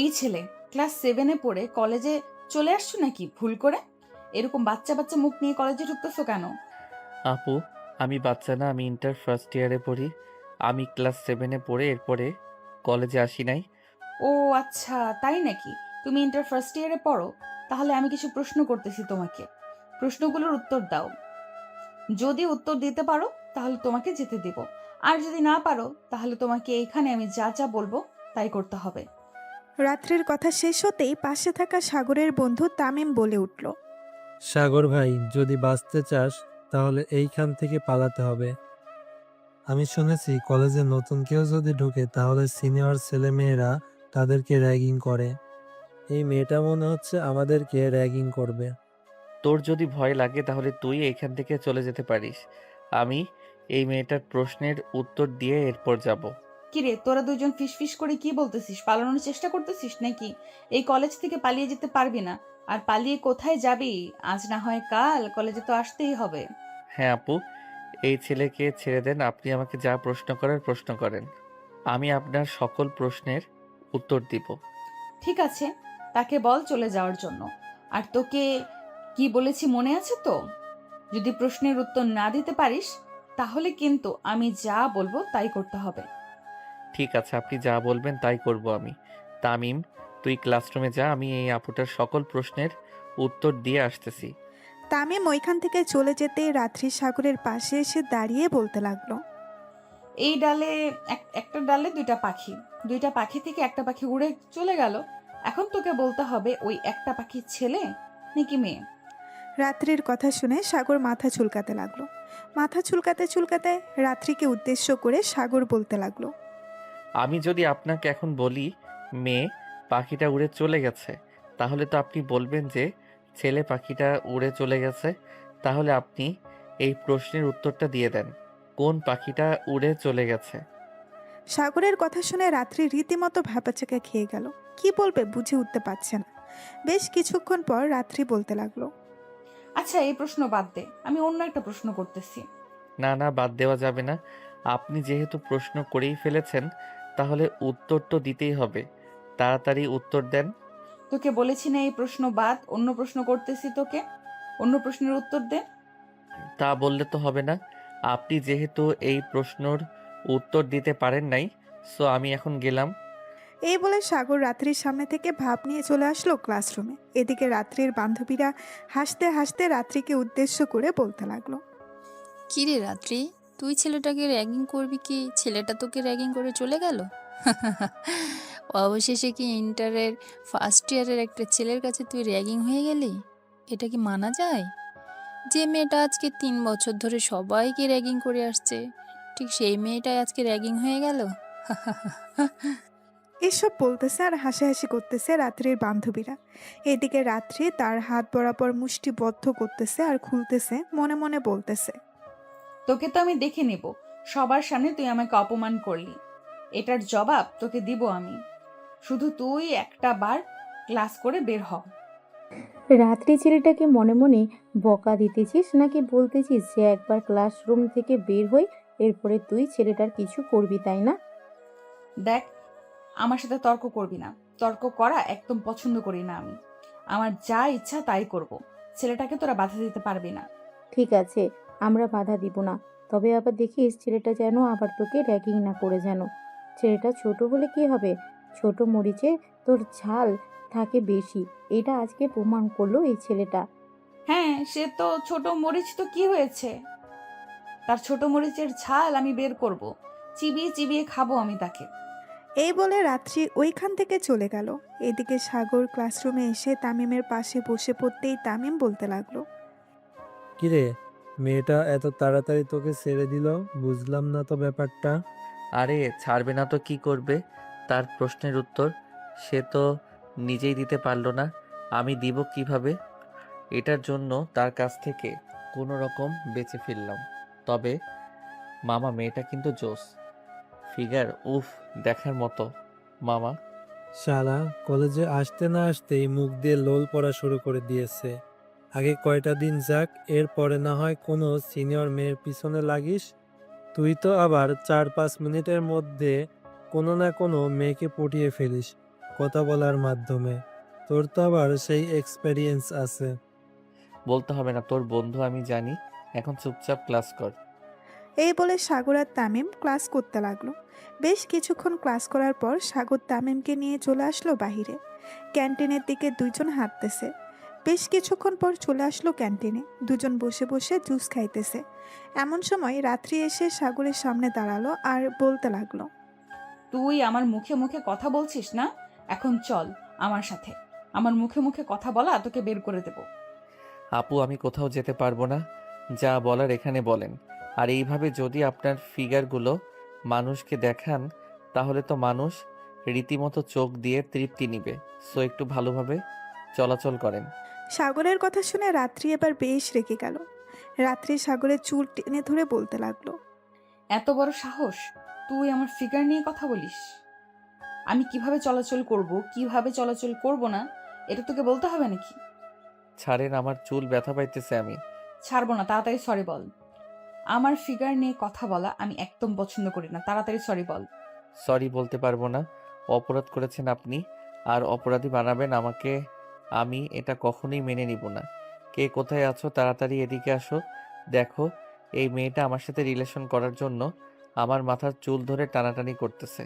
এই ছেলে ক্লাস 7-এ পড়ে কলেজে চলে আসছো নাকি ভুল করে? এরকম বাচ্চা বাচ্চা মুখ নিয়ে কলেজে ঢুকতেছো কেন? আপু, আমি বাচ্চা না, আমি ইন্টার ফার্স্ট ইয়ারে পড়ি। আমি ক্লাস 7-এ পড়ে এরপরে কলেজে আসি নাই। ও আচ্ছা, তাই নাকি? তুমি ইন্টার ফার্স্ট ইয়ারে পড়ো? তাহলে আমি কিছু প্রশ্ন করতেছি তোমাকে। প্রশ্নগুলোর উত্তর দাও। যদি উত্তর দিতে পারো তাহলে তোমাকে যেতে দিব। আর যদি না পারো তাহলে তোমাকে এইখানে আমি যা যা বলবো তাই করতে হবে। রাত্রির কথা শেষ হতেই পাশে থাকা সাগরের বন্ধু তামিম বলে উঠল। সাগর ভাই, যদি বাঁচতে চাস তাহলে এইখান থেকে পালাতে হবে। আমি শুনেছি কলেজে নতুন কেউ যদি ঢুকে তাহলে সিনিয়র ছেলেমেয়েরা তাদেরকে র্যাগিং করে। এই মেয়েটা মনে হচ্ছে আমাদেরকে র্যাগিং করবে। তোর যদি ভয় লাগে তাহলে তুই এখান থেকে চলে যেতে পারিস। আমি এই মেয়েটার প্রশ্নের উত্তর দিয়ে এরপর যাব। কিরে, তোরা দুজন ফিসফিস করে কি বলতেছিস? পালানোর চেষ্টা করতেছিস নাকি? এই কলেজ থেকে পালিয়ে যেতে পারবি না। আর পালিয়ে কোথায় যাবি? আজ না হয় কাল কলেজে তো আসতেই হবে। হ্যাঁ আপু, এই ছেলেকে ছেড়ে দেন। আপনি আমাকে যা প্রশ্ন করার প্রশ্ন করেন। আমি আপনার সকল প্রশ্নের উত্তর দিব। ঠিক আছে, তাকে বল চলে যাওয়ার জন্য। আর তোকে কি বলেছি মনে আছে তো? যদি প্রশ্নের উত্তর না দিতে পারিস তাহলে কিন্তু আমি যা বলবো তাই করতে হবে। ঠিক আছে, আপনি যা বলবেন তাই করব আমি। তামিম, তুই ক্লাসরুমে যা, আমি এই আপুটার সকল প্রশ্নের উত্তর দিয়ে আসতেছি। তামিম ওইখান থেকে চলে যেতেই রাত্রি সাগরের পাশে এসে দাঁড়িয়ে বলতে লাগলো। এই ডালে একটা ডালে দুইটা পাখি, দুইটা পাখি থেকে একটা পাখি উড়ে চলে গেল। এখন তোকে বলতে হবে ওই একটা পাখি ছেলে নাকি মেয়ে। রাত্রির কথা শুনে সাগর মাথা চুলকাতে লাগলো। মাথা চুলকাতে চুলকাতে রাত্রিকে উদ্দেশ্য করে সাগর বলতে লাগলো। আমি যদি আপনাকে এখন বলি মেয়ে, পাখিটা উড়ে চলে গেছে, তাহলে তো আপনি বলবেন যে ছেলে, পাখিটা উড়ে চলে গেছে। তাহলে আপনি এই প্রশ্নের উত্তরটা দিয়ে দেন, কোন পাখিটা উড়ে চলে গেছে? সাগরের কথা শুনে রাত্রি রীতিমতো ভ্যাপাচাকা খেয়ে গেল। কি বলবে বুঝে উঠতে পারছে না। বেশ কিছুক্ষণ পর রাত্রি বলতে লাগলো। আচ্ছা, এই প্রশ্ন বাদ দে, আমি অন্য একটা প্রশ্ন করতেছি। না না, বাদ দেওয়া যাবে না। আপনি যেহেতু প্রশ্ন করেই ফেলেছেন, তাহলে উত্তর তো দিতেই হবে। তাড়াতাড়ি উত্তর দেন। তোকে বলেছি না এই প্রশ্ন বাদ, অন্য প্রশ্ন করতেছি তোকে। অন্য প্রশ্নের উত্তর দে। তা বললে তো হবে না। আপনি যেহেতু এই প্রশ্নর উত্তর দিতে পারেন নাই, সো আমি এখন গেলাম। এই বলে সাগর রাত্রির সামনে থেকে ভাব নিয়ে চলে আসলো ক্লাসরুমে। এদিকে রাত্রির বান্ধবীরা হাসতে হাসতে রাত্রিকে উদ্দেশ্য করে বলতে লাগলো। কিরে রাত্রি, তুই ছেলেটাকে র্যাগিং করবি কি ছেলেটা তোকে র্যাগিং করে চলে গেল? অবশেষে কি ইন্টারের ফার্স্ট ইয়ারের একটা ছেলের কাছে তুই র্যাগিং হয়ে গেলি? এটা কি মানা যায়? যে মেয়েটা আজকে 3 বছর ধরে সবাইকে র্যাগিং করে আসছে, ঠিক সেই মেয়েটাই আজকে র্যাগিং হয়ে গেল। এসব বলতেছে আর হাসাহাসি করতেছে রাত্রির বান্ধবীরা। এদিকে রাত্রি তার হাত বরাবর মুষ্টিবদ্ধ করতেছে আর খুলতেছে, মনে মনে বলতেছে। তোকে তো আমি দেখে নেব। সবার সামনে তুই আমাকে অপমান করলি, এটার জবাব তোকে দিব আমি। শুধু তুই একটা বার ক্লাস করে বের হ। রাত্রি ছেলেটাকে মনে মনে বকা দিতেছিস নাকি বলতেছিস যে একবার ক্লাসরুম থেকে বের হই, এরপরে তুই ছেলেটার কিছু করবি, তাই না? দেখ, আমার সাথে তর্ক করবি না। তর্ক করা একদম পছন্দ করি না আমি। আমার যা ইচ্ছা তাই করব। ছেলেটাকে তোরা বাধা দিতে পারবি না। ঠিক আছে, আমরা বাধা দিব না। তবে আবার দেখিস ছেলেটা যেন আবার তোকে র্যাগিং না করে যেন। ছেলেটা ছোট বলে কি হবে? ছোট মরিচে তোর ঝাল থাকে বেশি, এটা আজকে প্রমাণ করলো এই ছেলেটা। হ্যাঁ, সে তো ছোট মরিচ, তো কি হয়েছে? তার ছোট মরিচের ঝাল আমি বের করব। চিবিয়ে চিবিয়ে খাবো আমি তাকে। এই বলে রাত্রি ওইখান থেকে চলে গেল। এদিকে সাগর ক্লাসরুমে এসে তামিমের পাশে বসে পড়তেই তামিম বলতে লাগলো। কিরে, মেয়েটা এত তাড়াতাড়ি তোকে ছেড়ে দিল? বুঝলাম না তো ব্যাপারটা। আরে ছাড়বে না তো কি করবে? তার প্রশ্নের উত্তর সে তো নিজেই দিতে পারলো না, আমি দিব কিভাবে? এটার জন্য তার কাছ থেকে কোনো রকম বেঁচে ফিরলাম। তবে মামা, মেয়েটা কিন্তু জোস। ফিগার উফ, দেখার মতো। মামা, শালা, কলেজে আসতে না আসতেই মুখ দিয়ে লোল পড়া শুরু করে দিয়েছে। আগে কয়টা দিন যাক, এরপরে না হয় কোনো সিনিয়র মেয়ের পিছনে লাগিস। তুই তো আবার 4-5 মিনিটের মধ্যে কোনো না কোনো মেয়েকে পটিয়ে ফেলিস কথা বলার মাধ্যমে। তোর তো আবার সেই এক্সপেরিয়েন্স আছে। বলতে হবে না, তোর বন্ধু আমি জানি। এখন চুপচাপ ক্লাস কর। এই বলে সাগর আর তামিম ক্লাস করতে লাগলো। বেশ কিছুক্ষণ ক্লাস করার পর সাগর তামিমকে নিয়ে চলে আসলো বাহিরে। ক্যান্টিনের দিকে দুইজন হাঁটতেছে। বেশ কিছুক্ষণ পর চলে আসলো ক্যান্টিনে, দুজন বসে বসে জুস খাইতেছে। এমন সময় রাত্রি এসে সাগরের সামনে দাঁড়ালো আর বলতে লাগলো, তুই আমার মুখে মুখে কথা বলছিস না? এখন চল আমার সাথে। আমার মুখে মুখে কথা বলা তোকে বের করে দেব। আপু, আমি কোথাও যেতে পারবো না। যা বলার এখানে বলেন। আর এইভাবে যদি আপনার ফিগারগুলো মানুষকে দেখান, তাহলে তো মানুষ রীতিমতো চোখ দিয়ে তৃপ্তি নিবে। সো একটু ভালোভাবে চলাচল করেন। সাগরের কথা শুনে রাত্রি এবার বেশ রেগে গেল। রাত্রি সাগরের চুল টেনে ধরে বলতে লাগলো, এত বড় সাহস! তুই আমার ফিগার নিয়ে কথা বলিস? আমি কিভাবে চলাচল করব, কিভাবে চলাচল করব না, এটা তোকে বলতে হবে নাকি? ছাড়েন, আমার চুল ব্যথা পাইতেছে। আমি ছাড়বো না, তাড়াতাড়ি সরি বল। আমার ফিগার নিয়ে কথা বলা আমি একদম পছন্দ করি না, তাড়াতাড়ি সরি বল। সরি বলতে পারবো না। অপরাধ করেছেন আপনি, আর অপরাধী বানাবেন আমাকে। আমি এটা কখনোই মেনে নিব না। কে কোথায় আছো? তাড়াতাড়ি এদিকে আসো। দেখো, এই মেয়েটা আমার সাথে রিলেশন করার জন্য আমার মাথার চুল ধরে টানাটানি করতেছে।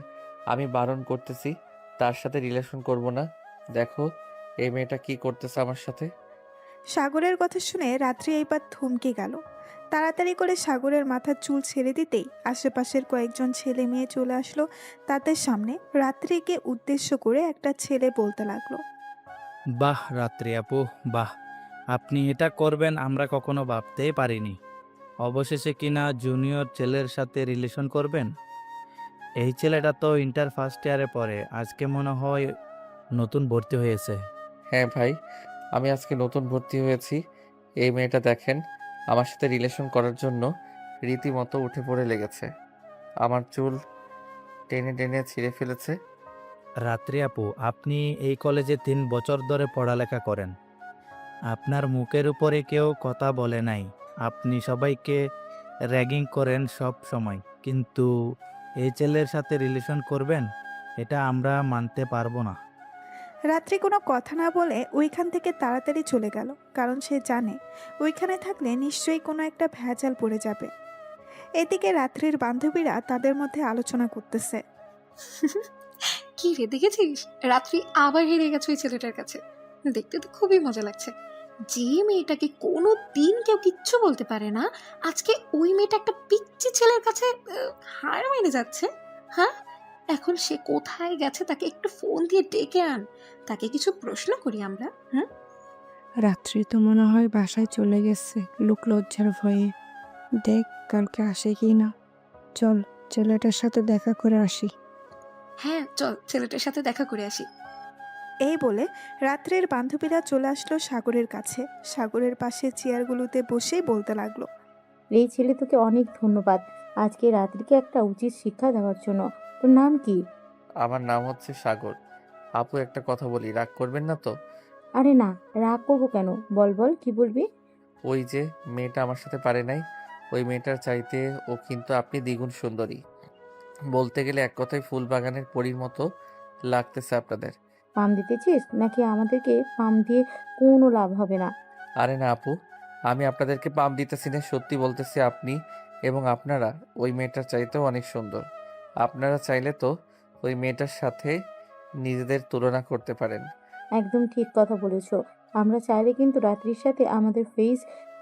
আমি বারণ করতেছি, তার সাথে রিলেশন করব না। দেখো, এই মেয়েটা কি করতেছে আমার সাথে। সাগরের কথা শুনে রাত্রি এইবার থমকে গেল। তাড়াতাড়ি করে সাগরের মাথার চুল ছেড়ে দিতেই আশেপাশের কয়েকজন ছেলে মেয়ে চলে আসলো তাদের সামনে। রাত্রিকে উদ্দেশ্য করে একটা ছেলে বলতে লাগলো, বাহ রাত্রি আপু, বাহ! আপনি এটা করবেন আমরা কখনো ভাবতেই পারিনি। অবশেষে কিনা জুনিয়র ছেলের সাথে রিলেশন করবেন। এই ছেলেটা তো ইন্টার ফার্স্ট ইয়ারে পড়ে, আজকে মনে হয় নতুন ভর্তি হয়েছে। হ্যাঁ ভাই, আমি আজকে নতুন ভর্তি হয়েছি। এই মেয়েটা দেখেন, আমার সাথে রিলেশন করার জন্য রীতিমতো উঠে পড়ে লেগেছে। আমার চুল টেনে টেনে ছিঁড়ে ফেলেছে। রাত্রি আপু, আপনি এই কলেজে 3 বছর ধরে পড়ালেখা করেন। আপনার মুখের উপরে কেউ কথা বলে নাই। আপনি সবাইকে র্যাগিং করেন সব সময়, কিন্তু এই ছেলের সাথে রিলেশন করবেন, এটা আমরা মানতে পারবো না। রাত্রি কোনো কথা না বলে ওইখান থেকে তাড়াতাড়ি চলে গেল, কারণ সে জানে ওইখানে থাকলে নিশ্চয়ই কোনো একটা ভেজাল পড়ে যাবে। এদিকে রাত্রির বান্ধবীরা তাদের মধ্যে আলোচনা করতেছে। কি রে, দেখেছিস? রাত্রি আবার হেরে গেছে ওই ছেলেটার কাছে। দেখতে তো খুবই মজা লাগছে। যে মেয়েটাকে কোনো দিন কেউ কিচ্ছু বলতে পারে না, আজকে ওই মেয়েটা একটা পিচ্চি ছেলের কাছে হার মেনে যাচ্ছে। হ্যাঁ, এখন সে কোথায় গেছে তাকে একটু ফোন দিয়ে ডেকে আন, তাকে কিছু প্রশ্ন করি আমরা। হুম। রাত্রি তো মনে হয় বাসায় চলে গেছে লোক লজ্জার ভয়ে। দেখ কালকে আসে কি না। চল ছেলেটার সাথে দেখা করে আসি। হ্যাঁ চল, ছেলেটার সাথে দেখা করে আসি। এই বলে রাত্রির বান্ধবীরা চলে আসলো সাগরের কাছে। সাগরের পাশে চেয়ারগুলোতে বসেই বলতে লাগলো, এই ছেলে তোকে অনেক ধন্যবাদ আজকে রাত্রিকে একটা উচিত শিক্ষা দেওয়ার জন্য। তোর নাম কি? আমার নাম হচ্ছে সাগর। আপু, একটা কথা বলি, রাগ করবেন না তো? আরে না, রাগ করবো কেন? বল বল, কি বলবি? ওই যে মেয়েটা আমার সাথে পারে নাই, ওই মেয়েটার চাইতে ও কিন্তু আপনি দ্বিগুণ সুন্দরী। বলতে গেলে এক কথায় ফুল বাগানের পরীর মতো লাগতেছে আপনাদের। পাম দিতেছিস নাকি? আমাদেরকে পাম দিয়ে কোনো লাভ হবে না। আরে না আপু, আমি আপনাদেরকে পাম দিতেছি না, সত্যি বলতেছি। আপনি এবং আপনারা ওই মেয়েটার চাইতেও অনেক সুন্দর। আপনারা চাইলে তো ওই মেয়েটার সাথে নিজেদের তুলনা করতে পারেন। একদম ঠিক কথা বলেছো। আমরা চাইলে কিন্তু রাত্রির সাথে আমাদের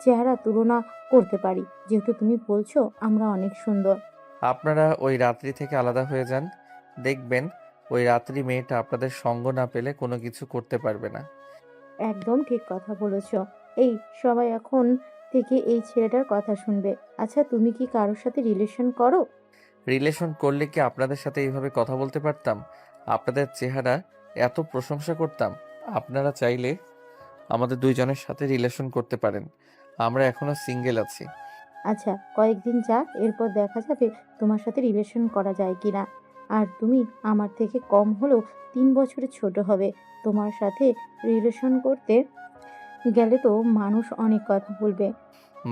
চেহারা তুলনা করতে পারি, যেহেতু তুমি বলছো আমরা অনেক সুন্দর। আপনারা ওই রাত্রি থেকে আলাদা হয়ে যান, দেখবেন ওই রাত্রি মেয়েটা আপনাদের সঙ্গ না পেলে কোনো কিছু করতে পারবে না। একদম ঠিক কথা বলেছো। এই সবাই এখন থেকে এই ছেলেটার কথা শুনবে। আচ্ছা, তুমি কি কারোর সাথে রিলেশন করো? রিলেশন করলে কি আপনাদের সাথে এইভাবে কথা বলতে পারতাম? আপনাদের চেহারা এত প্রশংসা করতাম? আপনারা চাইলে আমাদের দুইজনের সাথে রিলেশন করতে পারেন, আমরা এখনো সিঙ্গেল আছি। আচ্ছা, কয়েকদিন যাক, এরপর দেখা যাবে তোমার সাথে রিলেশন করা যায় কিনা। আর তুমি আমার থেকে কম হলেও 3 বছরের ছোট হবে। তোমার সাথে রিলেশন করতে গেলে তো মানুষ অনেক কথা বলবে।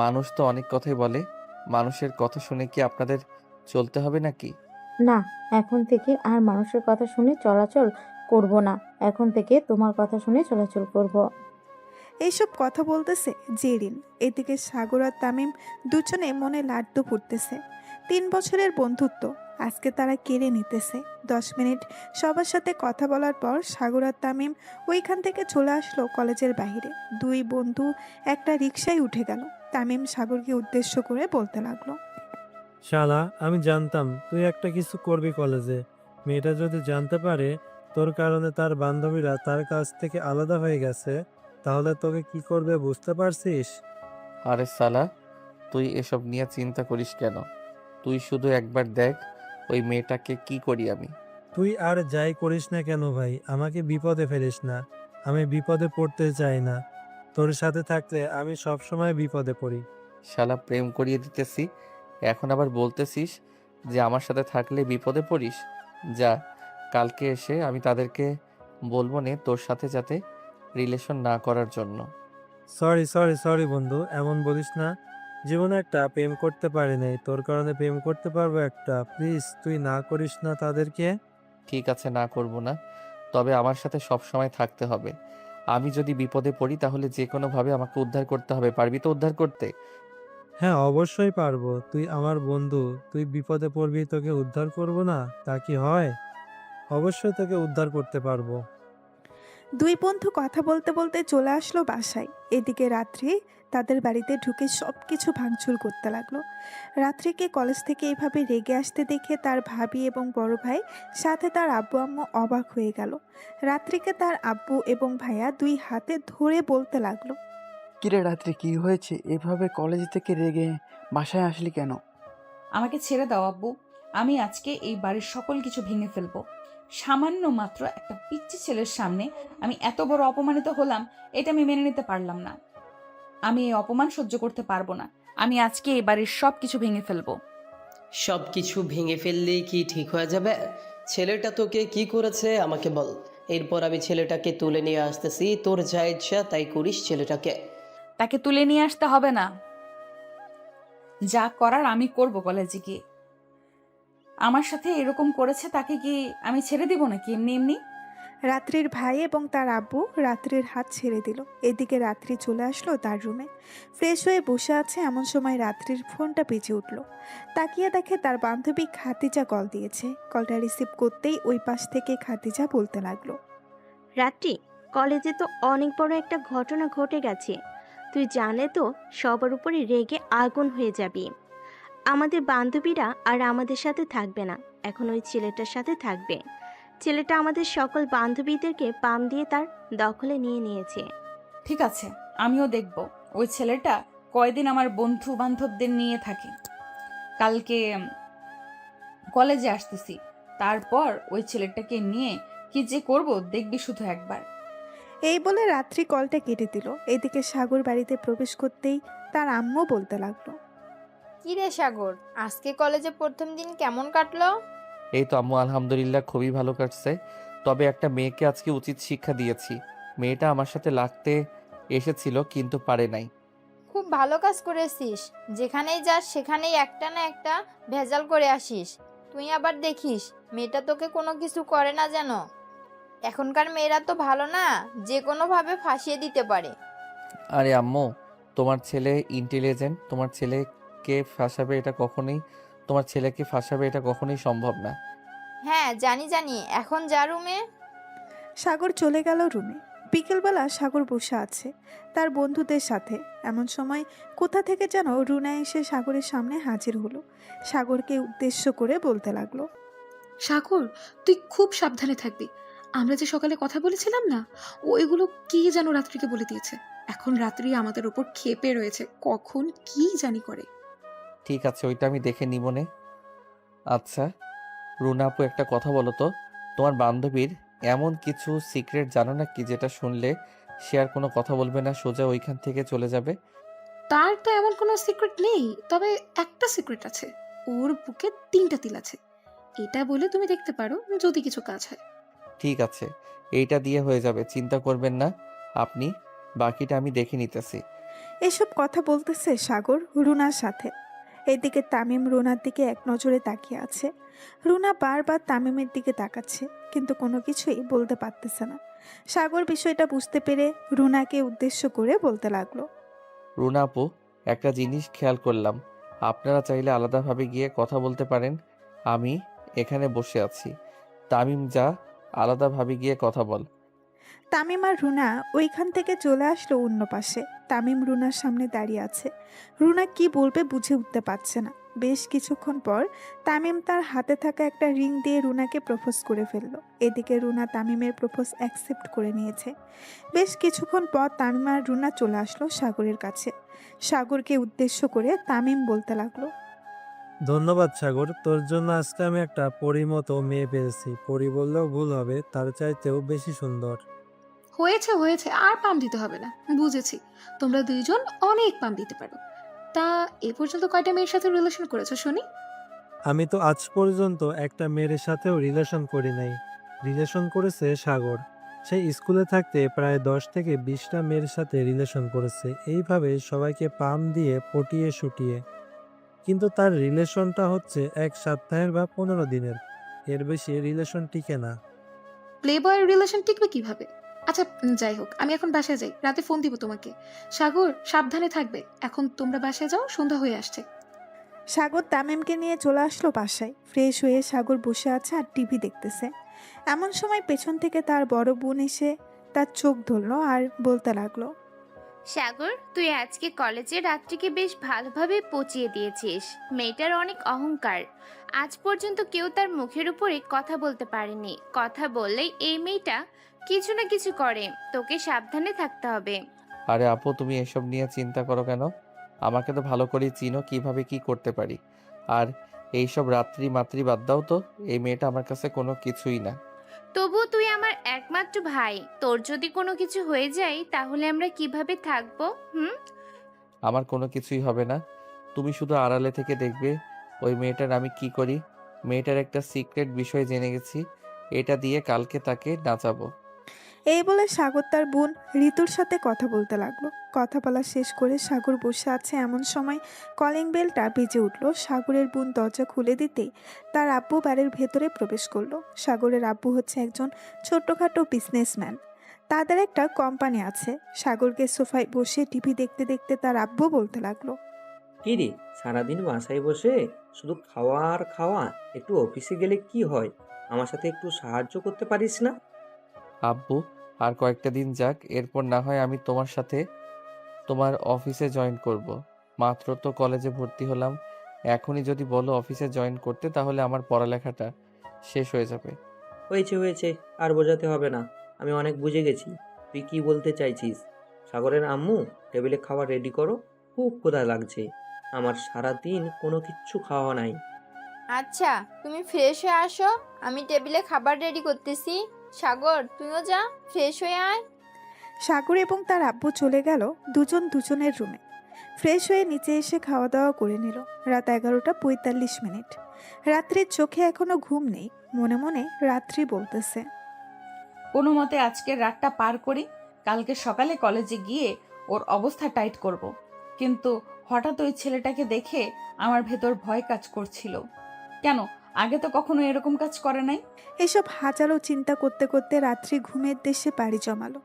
মানুষ তো অনেক কথাই বলে, মানুষের কথা শুনে কি আপনাদের চলতে হবে নাকি? না, এখন থেকে আর মানুষের কথা শুনে চলাচল করব না। এখন থেকে তোমার কথা শুনে চলাচল করব। এইসব কথা বলতেছে জেরিন। এদিকে সাগর আর তামিম দুজনে মনে লাড্ডু ফুটতেছে। 3 বছরের বন্ধুত্ব আজকে তারা কেড়ে নিতেছে। 10 মিনিট সবার সাথে কথা বলার পর সাগর আর তামিম ওইখান থেকে চলে আসলো কলেজের বাইরে। দুই বন্ধু একটা রিকশায় উঠে গেল। তামিম সাগরকে উদ্দেশ্য করে বলতে লাগলো, শালা, আমি জানতাম তুই একটা কিছু করবি কলেজে। মেয়েটা যদি জানতে পারে তোর কারণে তার বান্ধবীরা তার কাছ থেকে আলাদা হয়ে গেছে, তাহলে তোকে কি করবে বুঝতে পারছিস? আরে সালা, তুই এসব নিয়ে চিন্তা করিস কেন? তুই শুধু একবার দেখ ওই মেয়েটাকে কি করি আমি। তুই আর যাই করিস না কেন ভাই, আমাকে বিপদে ফেলিস না। আমি বিপদে পড়তে চাই না। তোর সাথে থাকলে আমি সবসময় বিপদে পড়ি। শালা, প্রেম করিয়ে দিতেছি, এখন আবার বলতেছিস যে আমার সাথে থাকলে বিপদে পড়িস? যা, কালকে এসে আমি তাদেরকে বলবো নে তোর সাথে যাতে রিলেশন না করার জন্য। সরি সরি সরি বন্ধু, এমন বলিস না। জীবনে একটা প্রেম করতে পারি নাই, তোর কারণে প্রেম করতে পারবো একটা। প্লিজ তুই না করিস না তাদেরকে। ঠিক আছে, না করব না, তবে আমার সাথে সব সময় থাকতে হবে। আমি যদি বিপদে পড়ি তাহলে যে কোনোভাবে আমাকে উদ্ধার করতে হবে। পারবি তো উদ্ধার করতে? হ্যাঁ, অবশ্যই পারবো। তুই আমার বন্ধু, তুই বিপদে পড়বি, তোকে উদ্ধার করব না তা কি হয়? অবশ্যই তোকে উদ্ধার করতে পারবো। দুই বন্ধু কথা বলতে বলতে চলে আসলো বাসায়। এদিকে রাত্রি তাদের বাড়িতে ঢুকে সব কিছু ভাঙচুর করতে লাগলো। রাত্রিকে কলেজ থেকে এইভাবে রেগে আসতে দেখে তার ভাবি এবং বড় ভাই সাথে তার আব্বু আম্মু অবাক হয়ে গেল। রাত্রিকে তার আব্বু এবং ভাইয়া দুই হাতে ধরে বলতে লাগলো, কিরে রাত্রে, কি হয়েছে? এভাবে কলেজ থেকে রেগে বাসায় আসলি কেন? আমাকে ছেড়ে দাও আব্বু। আমি আজকে এই বাড়ির সকল কিছু ভেঙে ফেলবো। সামান্য মাত্র একটা পিচ্চি ছেলের সামনে আমি এত বড় অপমানিত হলাম, এটা আমি মেনে নিতে পারলাম না। আমি এই অপমান সহ্য করতে পারবো না। আমি আজকে এই বাড়ির সব কিছু ভেঙে ফেলবো। সব কিছু ভেঙে ফেললেই কি ঠিক হয়ে যাবে? ছেলেটা তোকে কি করেছে আমাকে বল, এরপর আমি ছেলেটাকে তুলে নিয়ে আসতেছি। তোর যা ইচ্ছা তাই করিস ছেলেটাকে। তাকে তুলে নিয়ে আসতে হবে না, যা করার আমি করব কলেজে গিয়ে। আমার সাথে এরকম করেছে, তাকে কি আমি ছেড়ে দিব নাকি এমনি এমনি? রাত্রির ভাই এবং তার আব্বু রাত্রির হাত ছেড়ে দিল। এদিকে রাত্রি চলে আসলো তার রুমে। ফ্রেশ হয়ে বসে আছে এমন সময় রাত্রির ফোনটা বেজে উঠল। তাকিয়ে দেখে তার বান্ধবী খাদিজা কল দিয়েছে। কলটা রিসিভ করতেই ওই পাশ থেকে খাদিজা বলতে লাগলো, রাত্রি, কলেজে তো অনেক বড় একটা ঘটনা ঘটে গেছে। তুই জানলে তো সবার উপরে রেগে আগুন হয়ে যাবি। আমাদের বান্ধবীরা আর আমাদের সাথে থাকবে না, এখন ওই ছেলেটার সাথে থাকবে। ছেলেটা আমাদের সকল বান্ধবীদেরকে পাম দিয়ে তার দখলে নিয়ে নিয়েছে। ঠিক আছে, আমিও দেখব ওই ছেলেটা কয়দিন আমার বন্ধু বান্ধবদের নিয়ে থাকে। কালকে কলেজে আসতেছি, তারপর ওই ছেলেটাকে নিয়ে কি যে করব দেখবি শুধু একবার। এই বলে রাত্রি কলটা কেটে দিল। এদিকে সাগর বাড়িতে প্রবেশ করতেই তার আম্মু বলতে লাগলো, কি রে সাগর, আজকে কলেজে প্রথম দিন কেমন কাটলো? এই তো আম্মু, আলহামদুলিল্লাহ খুবই ভালো কাটছে। তবে একটা মেয়েকে আজকে উচিত শিক্ষা দিয়েছি। মেয়েটা আমার সাথে লাগতে এসেছিল কিন্তু পারে নাই। খুব ভালো কাজ করেছিস। যেখানেই যাস সেখানেই একটা না একটা ভেজাল করে আসিস। তুই আবার দেখিস মেয়েটা তোকে কোনো কিছু করে না যেন। এখনকার মেয়েরা তো ভালো না, যে কোনোভাবে ফাঁসিয়ে দিতে পারে। আরে আম্মু, তোমার ছেলে ইন্টেলিজেন্ট, তোমার ছেলেকে ফাঁসাবে এটা কখনোই সম্ভব না। হ্যাঁ জানি জানি, এখন যা রুমে। সাগর চলে গেল রুমে। বিকেলবেলা সাগর বসে আছে তার বন্ধুদের সাথে। এমন সময় কোথা থেকে যেন রুনা এসে সাগরের সামনে হাজির হলো। সাগরকে উদ্দেশ্য করে বলতে লাগলো, সাগর, তুই খুব সাবধানে থাকবি। আমরা যে সকালে কথা বলেছিলাম না, ওইগুলো কি যেন রাত্রিকে বলে দিয়েছে। এখন রাত্রি আমাদের উপর ক্ষেপে রয়েছে, কখন কি জানি করে। ঠিক আছে, ওইটা আমি দেখে নিব নে। আচ্ছা রুনা আপু, একটা কথা বলো তো, তোমার বান্ধবীর এমন কিছু সিক্রেট জানো না কি যেটা শুনলে সে আর কোনো কথা বলবে না, সোজা ওইখান থেকে চলে যাবে? তার তো এমন কোনো সিক্রেট নেই, তবে একটা সিক্রেট আছে। ওর বুকে 3টা তিল আছে। এটা বলে তুমি দেখতে পারো যদি কিছু কাজ হয়। ঠিক আছে, এইটা দিয়ে হয়ে যাবে, চিন্তা করবেন না আপনি, বাকিটা আমি দেখে নিতেছি। এসব কথা বলতেছে সাগর রুনার সাথে। এদিকে তামিম রুনার দিকে এক নজরে তাকিয়ে আছে। রুনা বারবার তামিমের দিকে তাকাচ্ছে, কিন্তু কোনো কিছুই বলতে পারতেছে না। সাগর বিষয়টা বুঝতে পেরে রুনাকে উদ্দেশ্য করে বলতে লাগলো। রুনা আপু, একটা জিনিস খেয়াল করলাম, আপনারা চাইলে আলাদাভাবে গিয়ে কথা বলতে পারেন। আমি এখানে বসে আছি। তামিম, যা, আলাদাভাবে গিয়ে কথা বল। তামিম আর রুনা ওইখান থেকে চলে আসলো অন্য পাশে। তামিম রুনার সামনে দাঁড়িয়ে আছে। রুনা কি বলবে বুঝে উঠতে পারছে না। বেশ কিছুক্ষণ পর তামিম তার হাতে থাকা একটা রিং দিয়ে রুনাকে প্রপোজ করে ফেললো। এদিকে রুনা তামিমের প্রপোজ অ্যাকসেপ্ট করে নিয়েছে। বেশ কিছুক্ষণ পর তামিম আর রুনা চলে আসলো সাগরের কাছে। সাগরকে উদ্দেশ্য করে তামিম বলতে লাগলো। ধন্যবাদ সাগর, তোর জন্য আজকে আমি একটা পরীর মতো মেয়ে পেয়েছি। পরী বললেও ভুল হবে, তার চাইতেও বেশি সুন্দর। হয়েছে হয়েছে, আর পাম দিতে হবে না, বুঝেছি তোমরা দুইজন অনেক পাম দিতে পারো। তা এ পর্যন্ত কয়টা মেয়ের সাথে রিলেশন করেছো শুনি? আমি তো আজ পর্যন্ত একটা মেয়ের সাথেও রিলেশন করি নাই। রিলেশন করেছে সাগর। সে স্কুলে থাকতে প্রায় 10 থেকে 20টা মেয়ের সাথে রিলেশন করেছে, এইভাবে সবাইকে পাম দিয়ে পটিয়ে শুটিয়ে। কিন্তু তার রিলেশনটা হচ্ছে 1 সপ্তাহের বা 15 দিনের, এর বেশি রিলেশন টিকে না। প্লে বয়ের রিলেশন টিকবে কিভাবে? আচ্ছা, যাই হোক, আমি এখন বাসায় যাই, রাতে ফোন দিব তোমাকে। সাগর, সাবধানে থাকবে। এখন তোমরা বাসায় যাও, সন্ধ্যা হয়ে আসছে। সাগর তামিমকে নিয়ে চলে আসলো বাসায়। ফ্রেশ হয়ে সাগর বসে আছে আর টিভি দেখতেছে। এমন সময় পেছন থেকে তার বড় বোন এসে তার চোখ ধরলো আর বলতে লাগলো। সাগর, তুই আজকে কলেজে রাত্রিকে বেশ ভালোভাবে পচিয়ে দিয়েছিস। মেয়েটার অনেক অহংকার। আজ পর্যন্ত কেউ তার মুখের উপরে কথা বলতে পারেনি। কথা বললেই এই মেয়েটা কিছু না কিছু করে। তোকে সাবধানে থাকতে হবে। আরে আপু, তুমি এসব নিয়ে চিন্তা করো কেন? আমাকে তো ভালো করেই চিনো, কিভাবে কি করতে পারি। আর এইসব রাত্রি মাত্রি বাদ দাও তো, এই মেয়েটা আমার কাছে কোনো কিছুই না। তবু তুই আমার একমাত্র ভাই। তোর যদি কোনো কিছু হয়ে যায় তাহলে আমরা কিভাবে থাকবো? আমার কোনো কিছুই হবে না, তুমি শুধু আড়ালে থেকে দেখবে ওই মেয়েটার আমি কি করি। মেয়েটার একটা সিক্রেট বিষয় জেনে গেছি, এটা দিয়ে কালকে তাকে নাচাবো। এই বলে সাগর তার বোন ঋতুর সাথে কথা বলতে লাগলো। কথা বলা শেষ করে সাগর বসে আছে, এমন সময় কলিং বেলটা বেজে উঠলো। সাগরের বোন দরজা খুলে দিতেই তার আব্বু বাড়ির ভেতরে প্রবেশ করলো। সাগরের আব্বু হচ্ছে একজন ছোট্টখাটো বিজনেসম্যান। তাদের একটা কোম্পানি আছে। সাগরকে সোফায় বসে টিভি দেখতে দেখতে তার আব্বু বলতে লাগলো। কি রে, সারাদিন বাসায় বসে শুধু খাওয়া আর খাওয়া, একটু অফিসে গেলে কি হয়? আমার সাথে একটু সাহায্য করতে পারিস না? আব্বু, আর কয়েকটা দিন যাক, এরপর না হয় আমি তোমার সাথে তোমার অফিসে জয়েন করব। মাত্র তো কলেজে ভর্তি হলাম, এখনই যদি বলো অফিসে জয়েন করতে, তাহলে আমার পড়ালেখাটা শেষ হয়ে যাবে। হয়েছে হয়েছে, আর বোঝাতে হবে না, আমি অনেক বুঝে গেছি তুই কি বলতে চাইছিস। সাগরের আম্মু, টেবিলে খাবার রেডি করো, খুব ক্ষুধা লাগছে। আমার সারা দিন কোনো কিচ্ছু খাওয়া নাই। আচ্ছা, তুমি ফ্রেশ হয়ে আসো, আমি টেবিলে খাবার রেডি করতেছি। সাগর, তুইও যা, ফ্রেশ হয়ে আয়। সাগর এবং তার আব্বু চলে গেল দুজন দুজনের রুমে। ফ্রেশ হয়ে নিচে এসে খাওয়া দাওয়া করে নিল। রাত 11:45। রাত্রির চোখে এখনো ঘুম নেই। মনে মনে রাত্রি বলতেছে, কোনো মতে আজকের রাতটা পার করি, কালকে সকালে কলেজে গিয়ে ওর অবস্থা টাইট করব। কিন্তু হঠাৎ ওই ছেলেটাকে দেখে আমার ভেতর ভয় কাজ করছিল। কেন, আগে তো কখনো এরকম কাজ করে নাই। এসব হাজারো চিন্তা করতে করতে রাত্রি ঘুমের দেশে পাড়ি জমালো।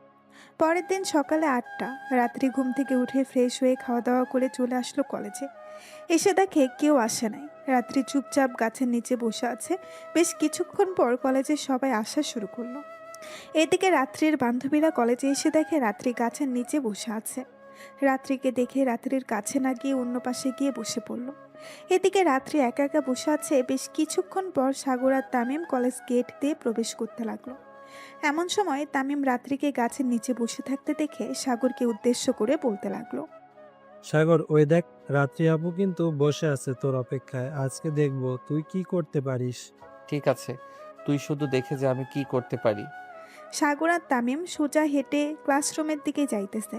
পরের দিন সকালে 8টা। রাত্রি ঘুম থেকে উঠে ফ্রেশ হয়ে খাওয়া দাওয়া করে চলে আসলো কলেজে। এসে দেখে কেউ আসে নাই। রাত্রি চুপচাপ গাছের নিচে বসে আছে। বেশ কিছুক্ষণ পর কলেজে সবাই আসা শুরু করলো। এদিকে রাত্রির বান্ধবীরা কলেজে এসে দেখে রাত্রি গাছের নিচে বসে আছে। রাত্রিকে দেখে রাত্রির কাছে না গিয়ে অন্য পাশে গিয়ে বসে পড়ল। এদিকে রাত্রি একা একা বসে আছে। বেশ কিছুক্ষণ পর সাগর আর তামিম কলেজ গেট দিয়ে প্রবেশ করতে লাগলো। এমন সময় তামিম রাত্রিকে গাছের নিচে বসে থাকতে দেখে সাগরকে উদ্দেশ্য করে বলতে লাগলো। সাগর, ওই দেখ, রাত্রি আপু কিন্তু বসে আছে তোর অপেক্ষায়। আজকে দেখবো তুই কি করতে পারিস। ঠিক আছে, তুই শুধু দেখে যে আমি কি করতে পারি। সাগর আর তামিম সোজা হেঁটে ক্লাসরুমের দিকে যাইতেছে।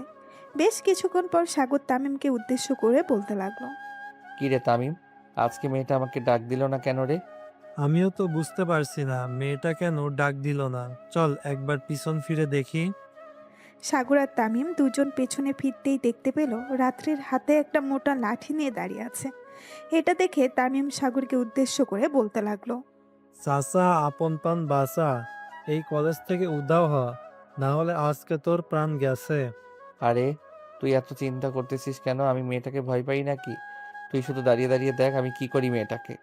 বেশ কিছুক্ষণ পর সাগর তামিমকে উদ্দেশ্য করে বলতে লাগলো। কি রে তামিম, আজকে মেয়েটা আমাকে ডাক দিল না কেন রে? আমিও তো বুঝতে পারছি না মেয়েটা কেন ডাক দিল না। চল একবার পিছন ফিরে দেখি। সাগর আর তামিম দুজন পেছনে ফিরতেই দেখতে পেল রাত্রির হাতে একটা মোটা লাঠি নিয়ে দাঁড়িয়ে আছে। এটা দেখে তামিম সাগরকে উদ্দেশ্য করে বলতে লাগলো। চাচা আপন প্রাণ বাঁচা, এই কলেজ থেকে উধাও হ, না হলে আজকে তোর প্রাণ গেছে। আরে তুই এত চিন্তা করতেছিস কেন? আমি মেয়েটাকে ভয় পাই নাকি? তুই শুধু দাঁড়িয়ে দাঁড়িয়ে দেখ আমি কি করি মেয়েটাকে।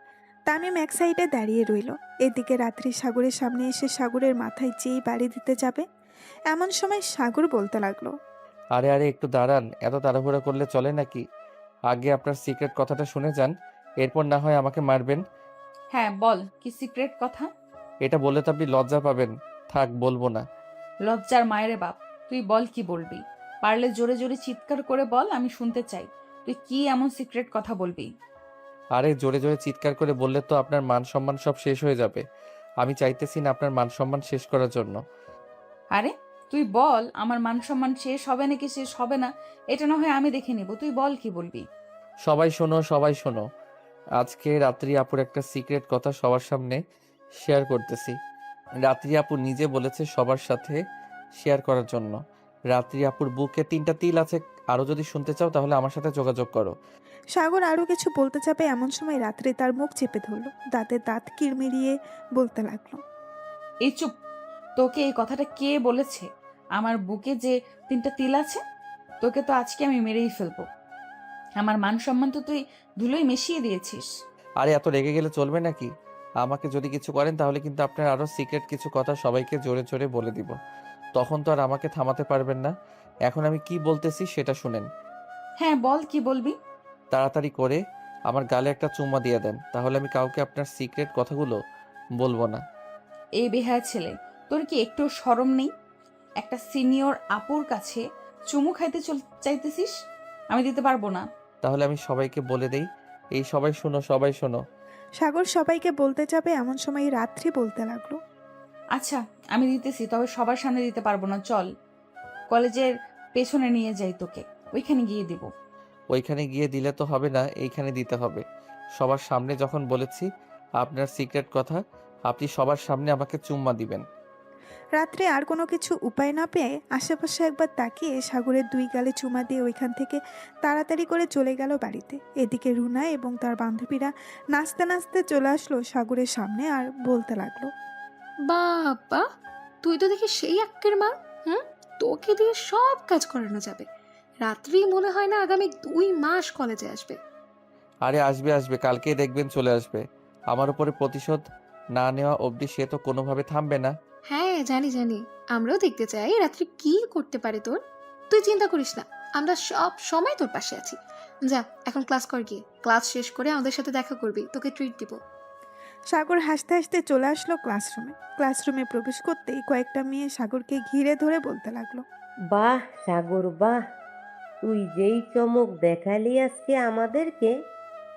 তামিম এক সাইডে দাঁড়িয়ে রইল। এদিকে রাত্রি সাগরের সামনে এসে সাগরের মাথায় যেই বাড়ি দিতে যাবে, এমন সময় সাগর বলতে লাগলো। আরে আরে একটু দাঁড়ান, এত তাড়াহুড়া করলে চলে নাকি? আগে আপনার সিক্রেট কথাটা শুনে যান, এরপর না হয় আমাকে মারবেন। হ্যাঁ বল, কি সিক্রেট কথা? এটা বললে তো আপনি লজ্জা পাবেন। থাক, বলবো না। লজ্জার মায়েরে বাপ, তুই বল কি বলবি। পারলে জোরে জোরে চিৎকার করে বল, আমি শুনতে চাই। তুই কি এমন সিক্রেট কথা বলবি? আরে জোরে জোরে চিৎকার করে বললে তো আপনার মান সম্মান সব শেষ হয়ে যাবে। আমি চাইতেছি না আপনার মান সম্মান শেষ করার জন্য। আরে তুই বল, আমার মান সম্মান শেষ হবে নাকি শেষ হবে না এটা না হয় আমি দেখে নিব, তুই বল কি বলবি। সবাই শোনো, সবাই শোনো। আজকে রাত্রি আপুর একটা সিক্রেট কথা সবার সামনে শেয়ার করতেছি। রাত্রি আপু নিজে বলেছে সবার সাথে শেয়ার করার জন্য। রাত্রি আপুর বুকে 3টা তিল আছে। আরো যদি শুনতে চাও তাহলে আমার সাথে যোগাযোগ করো। সাগর আরো কিছু বলতে যাবে, এমন সময় রাত্রি তার মুখ চেপে ধরলো। দাঁতে দাঁত কিরমিরিয়ে বলতে লাগলো। এই চুপ, তোকে এই কথাটা কে বলেছে? আমার বুকে যে 3টা তিল আছে, তোকে তো আজকে আমি মেরেই ফেলবো। আমার মান সম্মান তো তুই ধুলোয় মিশিয়ে দিয়েছিস। আরে এত রেগে গেলে চলবে নাকি? আমাকে যদি কিছু করেন তাহলে কিন্তু আপনার আরো সিক্রেট কিছু কথা সবাইকে জোরে জোরে বলে দিব। তখন তো আর আমাকে থামাতে পারবেন না। এখন আমি কি বলতেছি সেটা শুনেন। হ্যাঁ বল কি বলবি। তাড়াতাড়ি করে আমার গালে একটা চুম্মা দিয়ে দেন, তাহলে আমি কাউকে আপনার সিক্রেট কথাগুলো বলবো না। এই বেহায়া ছেলে, তোর কি একটু শরম নেই? একটা সিনিয়র আপুর কাছে চুমু খাইতে চাইতেছিস? আমি দিতে পারবো না। তাহলে আমি সবাইকে বলে দেই। এই সবাই শোনো, সবাই শোনো। সাগর সবাইকে বলতে যাবে, এমন সময় রাত্রি বলতে লাগলো। আচ্ছা আমি দিতেছি, তবে সবার সামনে দিতে পারবো না। চল কলেজের পেছনে নিয়ে যাই তোকে, ওইখানে গিয়ে দিব। ওইখানে গিয়ে দিলে তো হবে না, এইখানে দিতে হবে। সবার সামনে যখন বলেছি আপনার সিক্রেট কথা, আপনি সবার সামনে আমাকে চুম্মা দিবেন। রাত্রে আর কোনো কিছু উপায় না পেয়ে আশেপাশে একবার তাকিয়ে সাগরের 2 গালে চুমা দিয়ে ওইখান থেকে তাড়াতাড়ি করে চলে গেল বাড়িতে। এদিকে রুনা এবং তার বান্ধবীরা নাচতে নাচতে চলে আসলো সাগরের সামনে আর বলতে লাগলো। বাবা, তুই তো দেখি সেই আক্কের মা। হুম, তোকে দিয়ে সব কাজ করানো যাবে। রাত্রি মনে হয় না আগামী 2 মাস কলেজে আসবে। আরে আসবে আসবে, কালকেই দেখবেন চলে আসবে। আমার উপরে প্রতিশোধ না নেওয়া অবধি সে তো কোনোভাবে থামবে না। হ্যাঁ জানি জানি, আমরাও দেখতে চাই রাত্রি কি করতে পারে তোর। তুই চিন্তা করিস না, আমরা সব সময় তোর পাশে আছি। যা এখন ক্লাস কর, গিয়ে ক্লাস শেষ করে আমাদের সাথে দেখা করবি, তোকে ট্রিট দিব। সাগর হাসতে হাসতে চলে আসলো ক্লাসরুমে। ক্লাসরুমে প্রবেশ করতেই কয়েকটা মেয়ে সাগরকে ঘিরে ধরে বলতে লাগলো। বাহ সাগর বাহ, তুই যেই চমক দেখালি আজকে আমাদেরকে,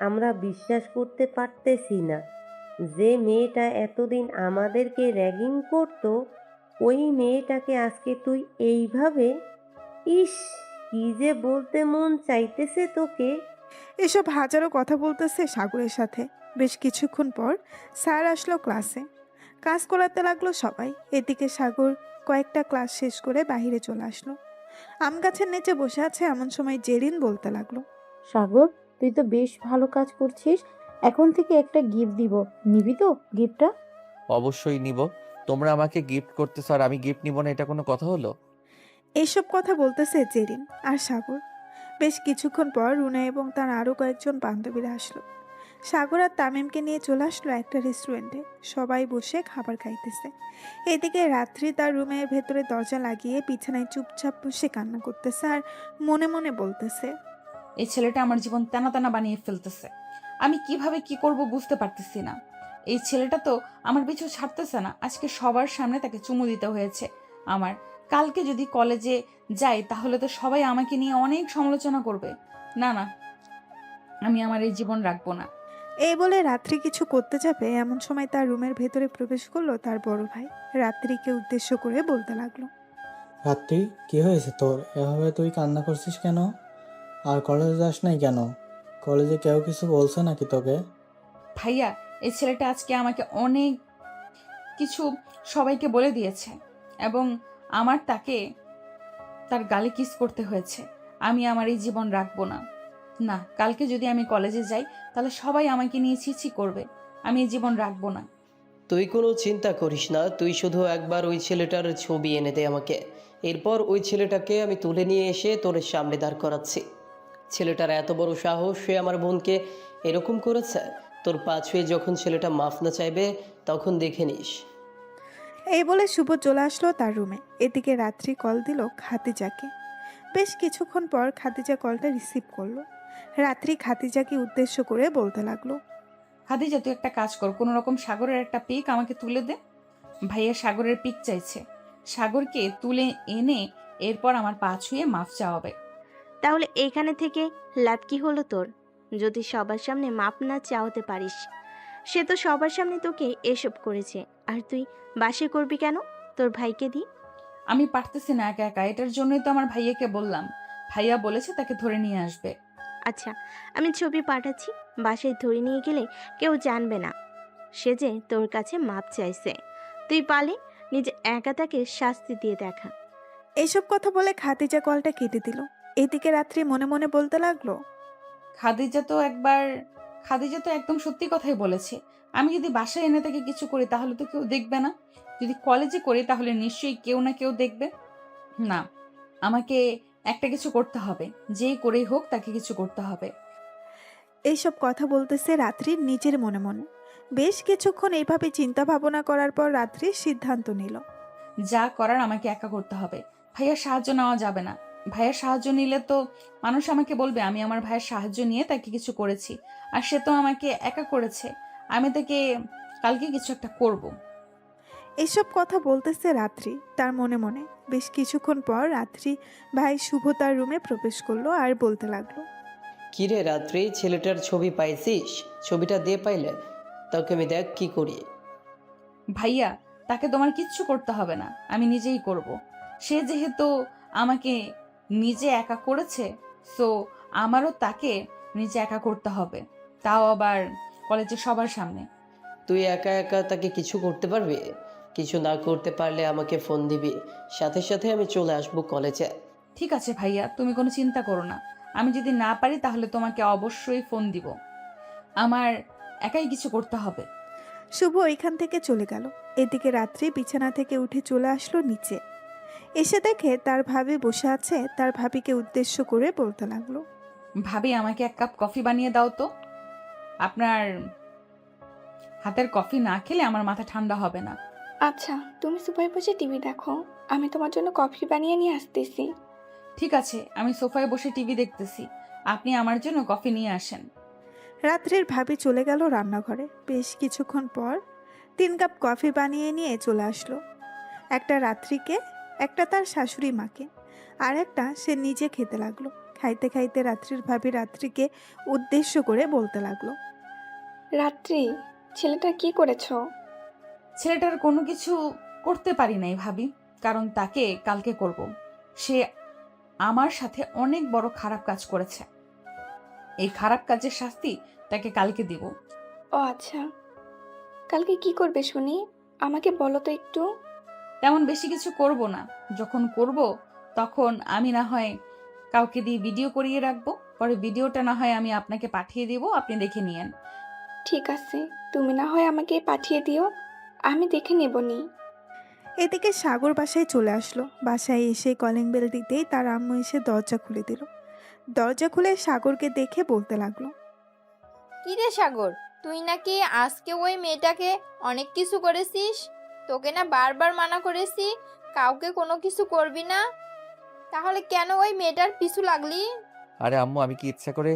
আমরা বিশ্বাস করতে পারতেছি না যে মেয়েটা এতদিন আমাদেরকে র্যাগিং করতো, ওই মেয়েটাকে আজকে তুই এইভাবে। ইস, কি যে বলতে মন চাইতেছে তোকে। এসব হাজারো কথা বলতেছে সাগরের সাথে। বেশ কিছুক্ষণ পর স্যার আসলো ক্লাসে। কাজ করাতে লাগলো সবাই। এদিকে সাগর কয়েকটা ক্লাস শেষ করে বাইরে চলে আসলো। আম গাছের নিচে বসে আছে, এমন সময় জেরিন বলতে লাগলো। সাগর, তুই তো বেশ ভালো কাজ করছিস। এখন থেকে একটা গিফট দিব, নিবি তো গিফটটা? অবশ্যই নিব। তোমরা আমাকে গিফট করতেছ আর আমি গিফট নিব না, এটা কোনো কথা হলো? এইসব কথা বলতেছে জেরিন আর সাগর। বেশ কিছুক্ষণ পর রুনা এবং তার আরও কয়েকজন বান্ধবীরা আসলো। সাগর আর তামিমকে নিয়ে চলে আসলো একটা রেস্টুরেন্টে। সবাই বসে খাবার খাইতেছে। এদিকে রাত্রি তার রুমের ভেতরে দরজা লাগিয়ে বিছানায় চুপচাপ বসে কান্না করতেছে আর মনে মনে বলতেছে, এই ছেলেটা আমার জীবন টানা টানা বানিয়ে ফেলতেছে। আমি কিভাবে কি করব বুঝতে পারতেছি না। এই ছেলেটা তো আমার পিছু ছাড়তেছে না। আজকে সবার সামনে তাকে চুমু দিতে হয়েছে আমার। কালকে যদি কলেজে যাই তাহলে তো সবাই আমাকে নিয়ে অনেক সমালোচনা করবে। না না, আমি আমার এই জীবন রাখবো না। এই বলে রাত্রি কিছু করতে যাবে, এমন সময় তার রুমের ভেতরে প্রবেশ করলো তার বড় ভাই। রাত্রিকে উদ্দেশ্য করে বলতে লাগলো। রাত্রি, কি হয়েছে তোর? এভাবে তুই কান্না করছিস কেন? আর কলেজে যাস নাই কেন? কলেজে কেউ কিছু বলছে নাকি তোকে? ভাইয়া, এই ছেলেটা আজকে আমাকে অনেক কিছু সবাইকে বলে দিয়েছে এবং আমার তাকে তার গালে কিস করতে হয়েছে। আমি আমার এই জীবন রাখবো না। না, কালকে যদি আমি কলেজে যাই তাহলে সবাই আমাকে নিয়ে ছিছি করবে। আমি এই জীবন রাখবো না। তুই কোনো চিন্তা করিস না, তুই শুধু একবার ওই ছেলেটার ছবি এনে দে আমাকে। এরপর ওই ছেলেটাকে আমি তুলে নিয়ে এসে তোর সামনে দাঁড় করাচ্ছি। ছেলেটার এত বড় সাহস, সে আমার বোনকে এরকম করেছে। তোর পা ছুঁয়ে যখন ছেলেটা মাফ না চাইবে তখন দেখে নিস। এই বলে শুভ চলে আসলো তার রুমে। এদিকে রাত্রি কল দিল খাদিজাকে। বেশ কিছুক্ষণ পর খাদিজা কলটা রিসিভ করলো। রাত্রি খাদিজাকে উদ্দেশ্য করে বলতে লাগলো, খাদিজা, তুই একটা কাজ কর, কোনো রকম সাগরের একটা পিক আমাকে তুলে দে। ভাইয়া সাগরের পিক চাইছে। সাগরকে তুলে এনে এরপর আমার পা ছুঁয়ে মাফ চাওয়াবে। তাহলে এইখানে থেকে লাভ কি হলো তোর? যদি সবার সামনে মাপ না চাওয়াতে পারিস, সে তো সবার সামনে তোকে এসব করেছে, আর তুই বাসে করবি কেন? তোর ভাইকে দি। আমি পারতেছি না একা একা, এটার জন্যই তো আমার ভাইয়াকে বললাম। ভাইয়া বলেছে তাকে ধরে নিয়ে আসবে। আচ্ছা, আমি ছবি পাঠাচ্ছি। বাসায় ধরে নিয়ে গেলে কেউ জানবে না সে যে তোর কাছে মাপ চাইছে। তুই পালে নিজে একা তাকে শাস্তি দিয়ে দেখা। এইসব কথা বলে খাদিজা কলটা কেটে দিল। এদিকে রাত্রি মনে মনে বলতে লাগলো, খাদিজা তো একদম সত্যি কথাই বলেছে। আমি যদি বাসায় এনে তাকে কিছু করি তাহলে তো কেউ দেখবে না। যদি কলেজে করি তাহলে নিশ্চয়ই কেউ না কেউ দেখবে। না, আমাকে একটা কিছু করতে হবে। যেই করেই হোক তাকে কিছু করতে হবে। এইসব কথা বলতেছে রাত্রির নিজের মনে মনে। বেশ কিছুক্ষণ এইভাবে চিন্তা ভাবনা করার পর রাত্রি সিদ্ধান্ত নিল, যা করার আমাকে একা করতে হবে। ভাইয়ার সাহায্য নেওয়া যাবে না। ভাইয়ার সাহায্য নিলে তো মানুষ আমাকে বলবে আমি আমার ভাইয়ের সাহায্য নিয়ে তাকে কিছু করেছি, আর সে তো আমাকে একা করেছে। আমি তাকে কালকে কিছু একটা করব। এইসব কথা বলতেছে রাত্রি তার মনে মনে। বেশ কিছুক্ষণ পর রাত্রি ভাই শুভ তার রুমে প্রবেশ করলো আর বলতে লাগলো, কিরে রাত্রি, ছেলেটার ছবি পাইছিস? ছবিটা দে পাইলে, তাকে আমি দেখ কি করি। ভাইয়া, তাকে তোমার কিচ্ছু করতে হবে না, আমি নিজেই করব। সে যেহেতু আমাকে নিজে একা করেছে, সো আমারও তাকে নিজে একা করতে হবে, তাও আবার কলেজে সবার সামনে। তুই একা একা তাকে কিছু করতে পারবি? কিছু না করতে পারলে আমাকে ফোন দিবি, সাথে সাথে আমি চলে আসবো কলেজে। ঠিক আছে ভাইয়া, তুমি কোনো চিন্তা করো না। আমি যদি না পারি তাহলে তোমাকে অবশ্যই ফোন দিব। আমার একাই কিছু করতে হবে। শুভ ওইখান থেকে চলে গেল। এদিকে রাত্রি বিছানা থেকে উঠে চলে আসলো নিচে। এসে দেখে তার ভাবি বসে আছে। তার ভাবিকে উদ্দেশ্য করে বলতে লাগলো, ভাবি, আমাকে এক কাপ কফি বানিয়ে দাও তো। আপনার হাতের কফি না খেলে আমার মাথা ঠান্ডা হবে না। আচ্ছা, তুমি সোফায় বসে টিভি দেখো, আমি তোমার জন্য কফি বানিয়ে নিয়ে আসতেছি। ঠিক আছে, আমি সোফায় বসে টিভি দেখতেছি, আপনি আমার জন্য কফি নিয়ে আসেন। রাত্রির ভাবি চলে গেল রান্নাঘরে। বেশ কিছুক্ষণ পর 3 কাপ কফি বানিয়ে নিয়ে চলে আসলো। একটা রাত্রিকে, একটা তার শাশুড়ি মাকে, আর একটা সে নিজে খেতে লাগলো। খাইতে খাইতে রাত্রির ভাবি রাত্রিকে উদ্দেশ্য করে বলতে লাগলো, রাত্রি, ছেলেটা কি করেছো? ছেলেটার কোনো কিছু করতে পারি নাই ভাবি, কারণ তাকে কালকে করব। সে আমার সাথে অনেক বড় খারাপ কাজ করেছে। এই খারাপ কাজের শাস্তি তাকে কালকে দিব। ও আচ্ছা, কালকে কি করবে শুনি, আমাকে বলো তো একটু। তেমন বেশি কিছু করব না, যখন করব তখন আমি না হয় কাউকে দিয়ে ভিডিও করিয়ে রাখবো, পরে ভিডিওটা না হয় আমি আপনাকে পাঠিয়ে দিব, আপনি দেখে নিয়েন। ঠিক আছে, তুমি না হয় আমাকে পাঠিয়ে দিও, আমি দেখে নেবনি। এদিকে সাগর বাসায় চলে আসলো। বাসায় এসে কলিং বেল দিতেই তার আম্মু এসে দরজা খুলে দিল। দরজা খুলে সাগরকে দেখে বলতে লাগলো, কি রে সাগর, তুই নাকি আজকে ওই মেয়েটাকে অনেক কিছু করেছিস? তোকে না বারবার মানা করেছি কাউকে কোনো কিছু করবি না, তাহলে কেন ওই মেয়েটার পিছু লাগলি? আরে আম্মু, আমি কি ইচ্ছা করে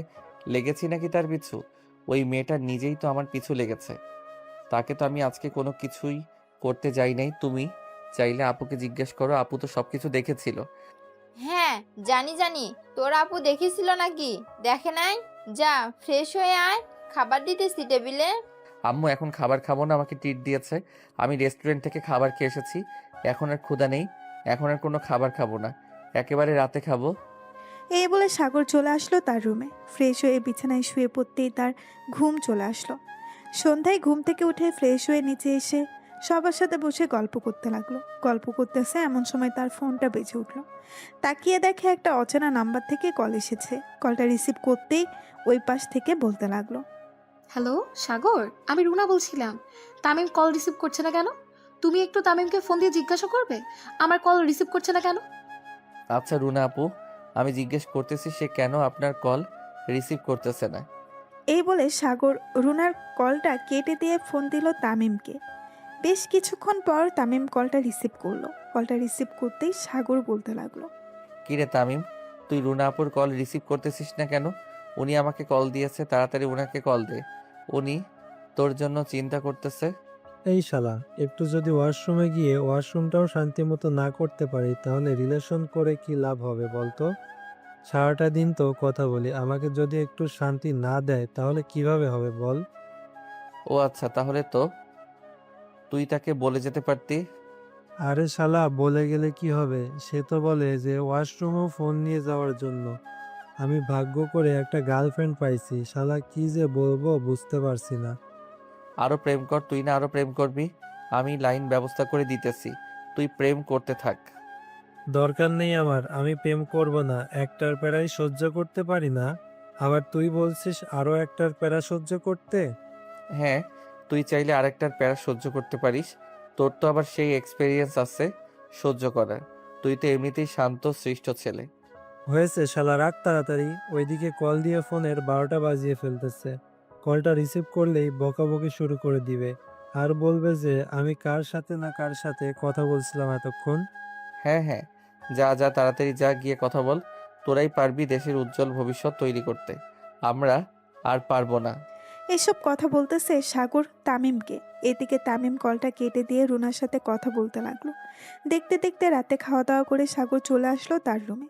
লেগেছি নাকি তার পিছু? ওই মেয়েটা নিজেই তো আমার পিছু লেগেছে। তাকে তো আমি আজকে কোনো কিছুই করতে যাই নাই। তুমি চাইলে আপুকে জিজ্ঞেস করো, আপু তো সবকিছু দেখেছিল। হ্যাঁ জানি জানি, তোর আপু দেখেছিল নাকি? দেখে নাই? যা ফ্রেশ হয়ে আয়, খাবার দিতেছি টেবিলে। আম্মু, এখন খাবার খাবো না, আমাকে ট্রিট দিয়েছে। আমি রেস্টুরেন্ট থেকে খাবার খেয়ে এসেছি, এখন আর ক্ষুধা নেই। এখন আর কোনো খাবার খাবো না, একেবারে রাতে খাবো। এই বলে সাগর চলে আসলো তার রুমে। ফ্রেশ হয়ে বিছানায় শুয়ে পড়তেই তার ঘুম চলে আসলো। সন্ধ্যায় ঘুম থেকে উঠে ফ্রেশ হয়ে নিচে এসে সবার সাথে বসে গল্প করতে লাগলো। গল্প করতেছে এমন সময় তার ফোনটা বেজে উঠলো। তাকিয়ে দেখে একটা অচেনা নাম্বার থেকে কল এসেছে। কলটা রিসিভ করতেই ওই পাশ থেকে বলতে লাগলো, হ্যালো সাগর, আমি রুনা বলছিলাম। তামিম কল রিসিভ করছে না কেন? তুমি একটু তামিমকে ফোন দিয়ে জিজ্ঞাসা করবে আমার কল রিসিভ করছে না কেন। আচ্ছা রুনা আপু, আমি জিজ্ঞেস করতেছি সে কেন আপনার কল রিসিভ করতেছে না। এই বলে সাগর রুনার কলটা কেটে দিয়ে ফোন দিল তামিমকে। বেশ কিছুক্ষণ পর তামিম কলটা রিসিভ করলো। কলটা রিসিভ করতেই সাগর বলতে লাগলো, কিরে তামিম, তুই রুনা আপুর কল রিসিভ করতেছিস না কেন? উনি আমাকে কল দিয়েছে, তাড়াতাড়ি ওনাকে কল দে, উনি তোর জন্য চিন্তা করতেছে। এই শালা, একটু যদি ওয়াশরুমে গিয়ে ওয়াশরুমটাও শান্তি মতো না করতে পারি তাহলে রিলেশন করে কি লাভ হবে বলতো? সারাটা দিন তো কথা বলি, আমাকে যদি একটু শান্তি না দেয় তাহলে কিভাবে হবে বল? ও আচ্ছা, তাহলে তো তুই তাকে বলে যেতে পারতি। আরে শালা, বলে গেলে কি হবে? সে তো বলে যে ওয়াশরুমেও ফোন নিয়ে যাওয়ার জন্য। আমি ভাগ্য করে একটা গার্লফ্রেন্ড পাইছি, শালা কি যে বলবো বুঝতে পারছি না। আরো প্রেম কর, তুই না আরো প্রেম করবি? আমি লাইন ব্যবস্থা করে দিতেছি, তুই প্রেম করতে থাক। দরকার নেই আমার, আমি প্রেম করব না, একটার প্যারাই সহ্য করতে পারি না। আবার তুই বলছিস আরো একটার প্যারা সহ্য করতে? হ্যাঁ, তুই চাইলে আরেকটার প্যারা সহ্য করতে পারিস, তোর তো আবার সেই এক্সপেরিয়েন্স আছে সহ্য করার। তুই তো এমনিতেই শান্ত সৃষ্ট ছেলে। হয়েছে শালা, রাখ তাড়াতাড়ি। ওইদিকে কল দিয়ে ফোনের 12টা বাজিয়ে ফেলতেছে। কলটা রিসিভ করলেই বকাবকি শুরু করে দিবে, আর বলবে যে আমি কার সাথে না কার সাথে কথা বলছিলাম এতক্ষণ। হ্যাঁ হ্যাঁ, যা যা তাড়াতাড়ি যা, গিয়ে কথা বল। তোরাই পারবি দেশের উজ্জ্বল ভবিষ্যৎ তৈরি করতে, আমরা আর পারবো না। এসব কথা বলতেছে সাগর তামিমকে। এদিকে তামিম কলটা কেটে দিয়ে রুনার সাথে কথা বলতে লাগলো। দেখতে দেখতে রাতে খাওয়া দাওয়া করে সাগর চলে আসলো তার রুমে।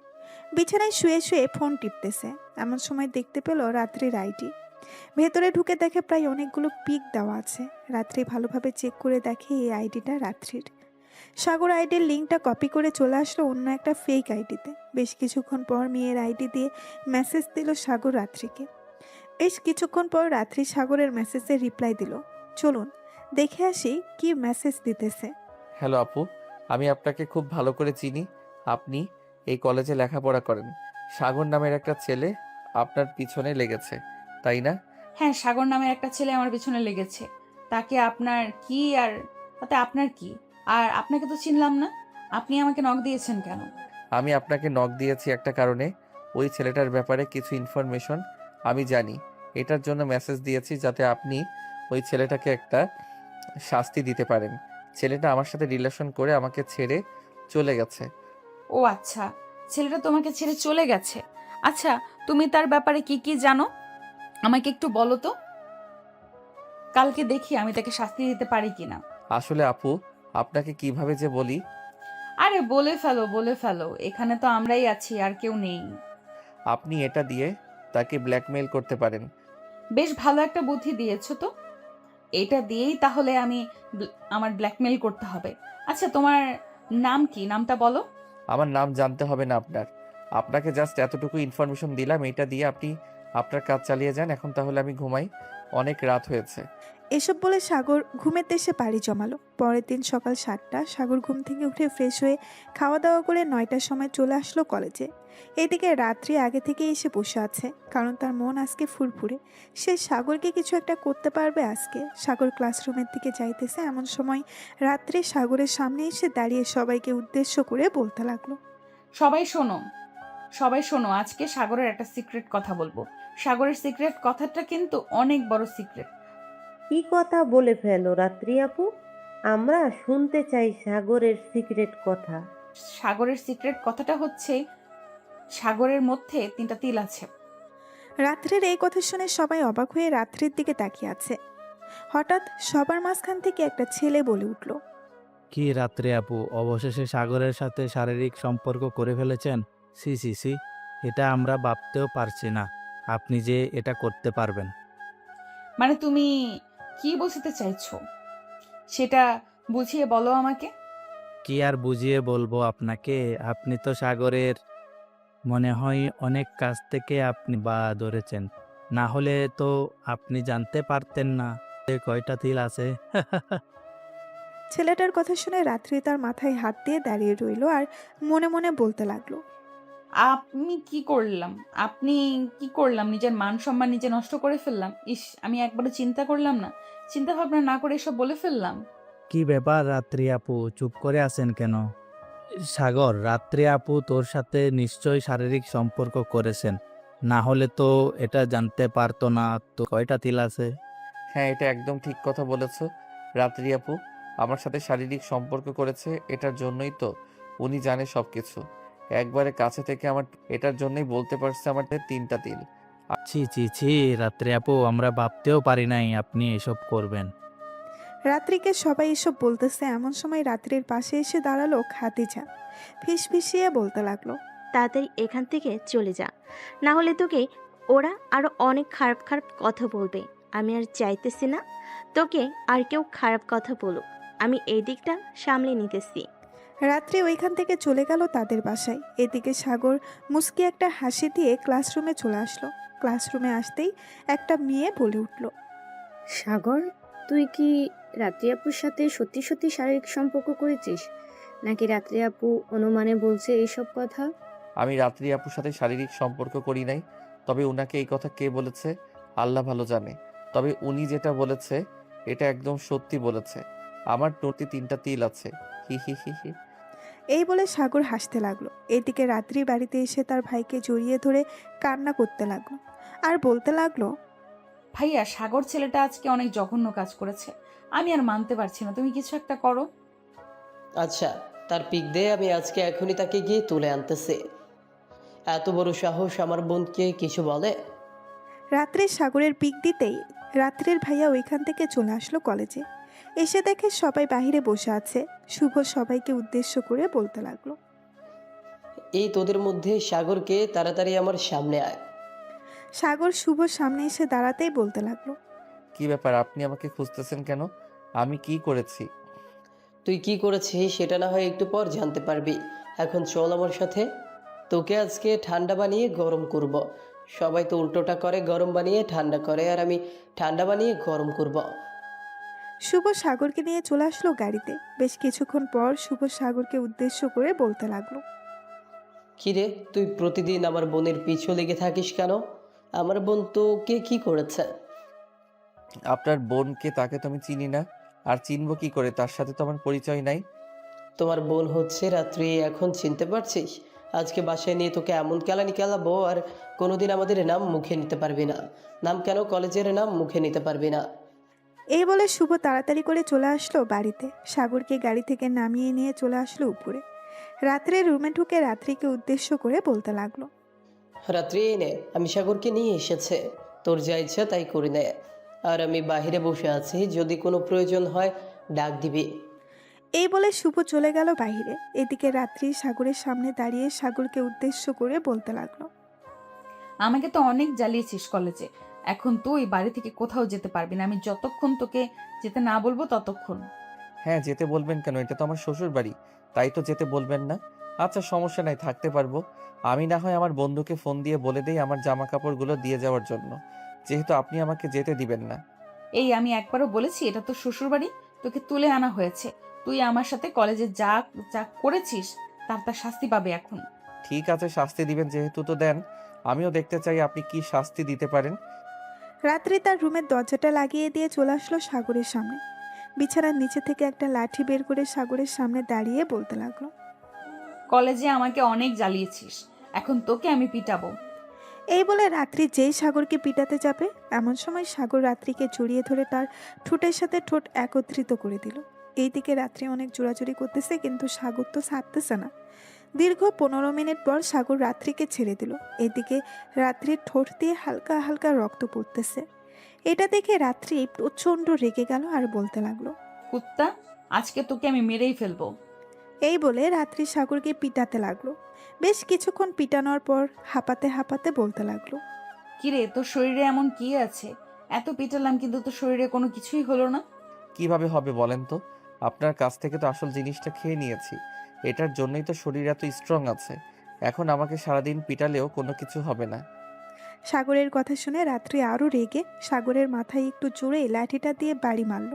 বিছানায় শুয়ে শুয়ে ফোন টিপতেছে এমন সময় দেখতে পেল রাত্রির আইডি। ভেতরে ঢুকে দেখে প্রায় অনেকগুলো পিক দেওয়া আছে। রাত্রি ভালোভাবে চেক করে দেখে এই আইডিটা রাত্রির। সাগর আইডির লিঙ্কটা কপি করে চলে আসলো অন্য একটা ফেক আইডিতে। বেশ কিছুক্ষণ পর মেয়ের আইডি দিয়ে মেসেজ দিল সাগর রাত্রিকে। বেশ কিছুক্ষণ পর রাত্রি সাগরের মেসেজের রিপ্লাই দিল। চলুন দেখে আসি কি মেসেজ দিতেছে। হ্যালো আপু, আমি আপনাকে খুব ভালো করে চিনি। আপনি এই কলেজে লেখাপড়া করেন। সাগর নামের একটা ছেলে আপনার পিছনে লেগেছে, তাই না? হ্যাঁ, সাগর নামের একটা ছেলে আমার পিছনে লেগেছে। তাকে আপনার কি আর তাতে আপনার কি? আর আপনাকে তো চিনলাম না, আপনি আমাকে নক দিয়েছেন কেন? আমি আপনাকে নক দিয়েছি একটা কারণে, ওই ছেলেটার ব্যাপারে কিছু ইনফরমেশন আমি জানি। এটার জন্য মেসেজ দিয়েছি যাতে আপনি ওই ছেলেটাকে একটা শাস্তি দিতে পারেন। ছেলেটা আমার সাথে রিলেশন করে আমাকে ছেড়ে চলে গেছে। ও আচ্ছা, ছেলেটা তোমাকে ছেড়ে চলে গেছে। আচ্ছা, তুমি তার ব্যাপারে কি কি জানো আমাকে একটু বলো তো, কালকে দেখি আমি তাকে শাস্তি দিতে পারি কিনা। আসলে আপু, আপনাকে কিভাবে যে বলি। আরে বলে ফেলো, বলে ফেলো, এখানে তো আমরাই আছি, আর কেউ নেই। আপনি এটা দিয়ে তাকে ব্ল্যাকমেইল করতে পারেন। বেশ ভালো একটা বুদ্ধি দিয়েছো তো। এটা দিয়েই তাহলে আমি আমার ব্ল্যাকমেল করতে হবে। আচ্ছা, তোমার নাম কি? নামটা বলো। আমার নাম জানতে হবে না আপনার, আপনাকে জাস্ট এতটুকু ইনফরমেশন দিলাম, এটা দিয়ে আপনি আপনার কাজ চালিয়ে যান। এখন তাহলে আমি ঘুমাই, অনেক রাত হয়েছে। এসব বলে সাগর ঘুমেতে এসে পাড়ি জমালো। পরের দিন সকাল 7টা সাগর ঘুম থেকে উঠে ফ্রেশ হয়ে খাওয়া দাওয়া করে 9টার সময় চলে আসলো কলেজে। এদিকে রাত্রি আগে থেকে এসে বসে আছে, কারণ তার মন আজকে ফুরফুরে। সে সাগরকে কিছু একটা করতে পারবে আজকে। সাগর ক্লাসরুমের দিকে যাইতেছে এমন সময় রাত্রি সাগরের সামনে এসে দাঁড়িয়ে সবাইকে উদ্দেশ্য করে বলতে লাগলো, সবাই শোনো, সবাই শোনো, আজকে সাগরের একটা সিক্রেট কথা বলবো। সাগরের সিক্রেট কথাটা কিন্তু অনেক বড় সিক্রেট। কি কথা বলে ফেলো রাত্রি আপু, আমরা শুনতে চাই সাগরের সিক্রেট কথা। সাগরের সিক্রেট কথাটা হচ্ছে, সাগরের মধ্যে 3টা তিল আছে। রাত্রির এই কথা শুনে সবাই অবাক হয়ে রাত্রির দিকে তাকিয়ে আছে। হঠাৎ সবার মাঝখান থেকে একটা ছেলে বলে উঠল, কি রাত্রে আপু, অবশেষে সাগরের সাথে শারীরিক সম্পর্ক করে ফেলেছেন? সি সি সি, এটা আমরা ভাবতেও পারছি না আপনি যে এটা করতে পারবেন। মানে তুমি কি বোঝাতে চাইছো সেটা বুঝিয়ে বলো আমাকে। কি আর বুঝিয়ে বলবো আপনাকে, আপনি তো সাগরের মনে হয় অনেক কাছ থেকে আপনি বা ধরেছেন, না হলে তো আপনি জানতে পারতেন না যে কয়টা তিল আছে। ছেলেটার কথা শুনে রাত্রি তার মাথায় হাত দিয়ে দাঁড়িয়ে রইল আর মনে মনে বলতে লাগলো, আপনি কি করলাম? আপনি কি করলাম? নিজের মান সম্মান নিজে নষ্ট করে ফেললাম। ইস, আমি একবারও চিন্তা করলাম না। চিন্তা ভাবনা না করে এসব বলে ফেললাম। কি ব্যাপার রাত্রি আপু, চুপ করে আছেন কেন? সাগর, রাত্রি আপু তোর সাথে নিশ্চয়ই শারীরিক সম্পর্ক করেছেন, না হলে তো এটা জানতে পারতো না তো কয়টা তিল আছে। হ্যাঁ, এটা একদম ঠিক কথা বলেছ। রাত্রি আপু আমার সাথে শারীরিক সম্পর্ক করেছে, এটার জন্যই তো উনি জানে সব কিছু। একবারে কাছে থেকে আমার এটার জন্যই বলতে পারছে আমার 3টা তিল। ছি ছি ছি, রাত্রি আপু আমরা ভাবতেও পারি নাই আপনি এসব করবেন। রাত্রিকে সবাই এসব বলতেছে এমন সময় রাত্রির পাশে এসে দাঁড়ালো খাদিজা। ফিসফিসিয়ে বলতে লাগলো, তাড়াতাড়ি এখান থেকে চলে যা, না হলে তোকে ওরা আরো অনেক খারাপ খারাপ কথা বলবে। আমি আর চাইতেছি না তোকে আর কেউ খারাপ কথা বলুক, আমি এই দিকটা সামলে নিতেছি। রাত্রি ওইখান থেকে চলে গেল তাদের বাসায়। এদিকে সাগর মুস্কি একটা হাসি দিয়ে ক্লাসরুমে চলে আসলো। ক্লাসরুমে আসতেই একটা মেয়ে বলে উঠল, সাগর, তুই কি রাত্রি আপুর সাথে সত্যি সত্যি শারীরিক সম্পর্ক করেছিস, নাকি রাত্রি আপু অনুমানে বলছে এইসব কথা? আমি রাত্রি আপুর সাথে শারীরিক সম্পর্ক করি নাই, তবে উনাকে এই কথা কে বলেছে আল্লাহ ভালো জানে। তবে উনি যেটা বলেছে এটা একদম সত্যি বলেছে। আমার টোটি 3টা তিল আছে। হি হি হি হি। এই বলে সাগর হাসতে লাগলো। এদিকে রাত্রি বাড়িতে এসে তার ভাইকে জড়িয়ে ধরে কান্না করতে লাগলো আর বলতে লাগলো, ভাইয়া, সাগর ছেলেটা আজকে অনেক জঘন্য কাজ করেছে। আমি আর মানতে পারছি না, তুমি কিছু একটা করো। আচ্ছা, তার পিক দে, আমি আজকে এখনই তাকে গিয়ে তুলে আনতেছি। এত বড় সাহস আমার বোনকে কিছু বলে? রাত্রি সাগরের পিক দিতেই রাত্রির ভাইয়া ওইখান থেকে চলে আসলো কলেজে। এসে দেখে সবাই বাহিরে বসে আছে। শুভ সবাইকে উদ্দেশ্য করে বলতে লাগলো, এই তোদের মধ্যে সাগরকে তাড়াতাড়ি আমার সামনে আয়। সাগর শুভর সামনে এসে দাঁড়াতেই বলতে লাগলো, কি ব্যাপার, আপনি আমাকে খুঁজতেছেন কেন? আমি কি করেছি? তুই কি করেছিস সেটা না হয় একটু পর জানতে পারবি। এখন চল আমার সাথে, তোকে আজকে ঠান্ডা বানিয়ে গরম করব। সবাই তো উল্টোটা করে, গরম বানিয়ে ঠান্ডা করে, আর আমি ঠান্ডা বানিয়ে গরম করব। শুভ সাগরকে নিয়ে চলে আসলো গাড়িতে। বেশ কিছুক্ষণ পর শুভ সাগরকে উদ্দেশ্য করে বলতে লাগলো, কিরে, তুই প্রতিদিন আমার বোনের পিছু লেগে থাকিস কেন? আমার বোন তোকে কি করেছে? আপনার বোনকে, তাকে তো আমি চিনি না, আর চিনবো কি করে? তার সাথে তো আমার পরিচয় নাই। তোমার বোন হচ্ছে রাত্রি, এখন চিনতে পারছিস? আজকে বাসায় নিয়ে তোকে এমন কেলানি কেলাবো আর কোনোদিন আমাদের নাম মুখে নিতে পারবি না। নাম কেন, কলেজের নাম মুখে নিতে পারবি না। এই বলে শুভ তাড়াতাড়ি করে চলে আসলো বাড়িতে। সাগরকে গাড়ি থেকে নামিয়ে নিয়ে চলে আসলো উপরে। রাত্রে রুমে ঢুকে রাত্রিকে উদ্দেশ্য করে বলতে লাগলো, রাত্রি এনে আমি সাগরকে নিয়ে এসেছে, তোর যা ইচ্ছা তাই করে নে। আর আমি বাইরে বসে আছি, যদি কোনো প্রয়োজন হয় ডাক দিবি। এই বলে শুভ চলে গেল বাইরে। এদিকে রাত্রি সাগরের সামনে দাঁড়িয়ে সাগরকে উদ্দেশ্য করে বলতে লাগলো, আমাকে তো অনেক জ্বালিয়েছিস কলেজে। এখন তুই বাড়ি থেকে কোথাও যেতে পারবি না। আমি যতক্ষণ তোকে যেতে না বলবো ততক্ষণ। হ্যাঁ, যেতে বলবেন কেন? এটা তো আমার শ্বশুর বাড়ি, তাই তো যেতে বলবেন না? আচ্ছা, সমস্যা নাই, থাকতে পারবো। আমি না হয় আমার বন্ধুকে ফোন দিয়ে বলে দেই আমার জামা কাপড়গুলো দিয়ে যাওয়ার জন্য, যেহেতু আপনি আমাকে যেতে দিবেন না। এই, আমি একবারও বলেছি এটা তো শ্বশুর বাড়ি? তোকে তুলে আনা হয়েছে। তুই আমার সাথে কলেজে যা যা করেছিস তার শাস্তি পাবে এখন। ঠিক আছে, শাস্তি দিবেন যেহেতু, তো দেন। আমিও দেখতে চাই আপনি কি শাস্তি দিতে পারেন। রাত্রি তার রুমের দরজাটা লাগিয়ে দিয়ে চলে আসলো সাগরের সামনে। বিছানার নিচে থেকে একটা লাঠি বের করে সাগরের সামনে দাঁড়িয়ে বলতে লাগলো, কলেজে আমাকে অনেক জ্বালিয়েছিস, এখন তোকে আমি পিটাবো। এই বলে রাত্রি যেই সাগরকে পিটাতে যাবে এমন সময় সাগর রাত্রিকে জড়িয়ে ধরে তার ঠোঁটের সাথে ঠোঁট একত্রিত করে দিল। এইদিকে রাত্রি অনেক জোরাজুরি করতেছে, কিন্তু সাগর তো ছাড়তেছে না। দীর্ঘ 15 মিনিট পর সাগর রাত্রিকে ছেড়ে দিল। এদিকে রাত্রির ঠোঁট দিয়ে হালকা হালকা রক্ত পড়তেছে। এটা দেখে রাত্রি প্রচণ্ড রেগে গেল আর বলতে লাগলো, কুত্তা, আজকে তোকে আমি মেরেই ফেলবো। এই বলে রাত্রি সাগরকে পিটাতে লাগলো। বেশ কিছুক্ষণ পিটানোর পর হাঁপাতে হাঁপাতে বলতে লাগলো, কিরে, তোর শরীরে এমন কি আছে? এত পিটালাম কিন্তু তোর শরীরে কোনো কিছুই হলো না। কিভাবে হবে বলেন তো? আপনার কাছ থেকে তো আসল জিনিসটা খেয়ে নিয়েছি, এটার জন্যই তো শরীর এত স্ট্রং আছে। এখন আমাকে সারাদিন পিটালেও কোনো কিছু হবে না। সাগরের কথা শুনে রাত্রি আরও রেগে সাগরের মাথায় একটু জোরে লাঠিটা দিয়ে বাড়ি মারল,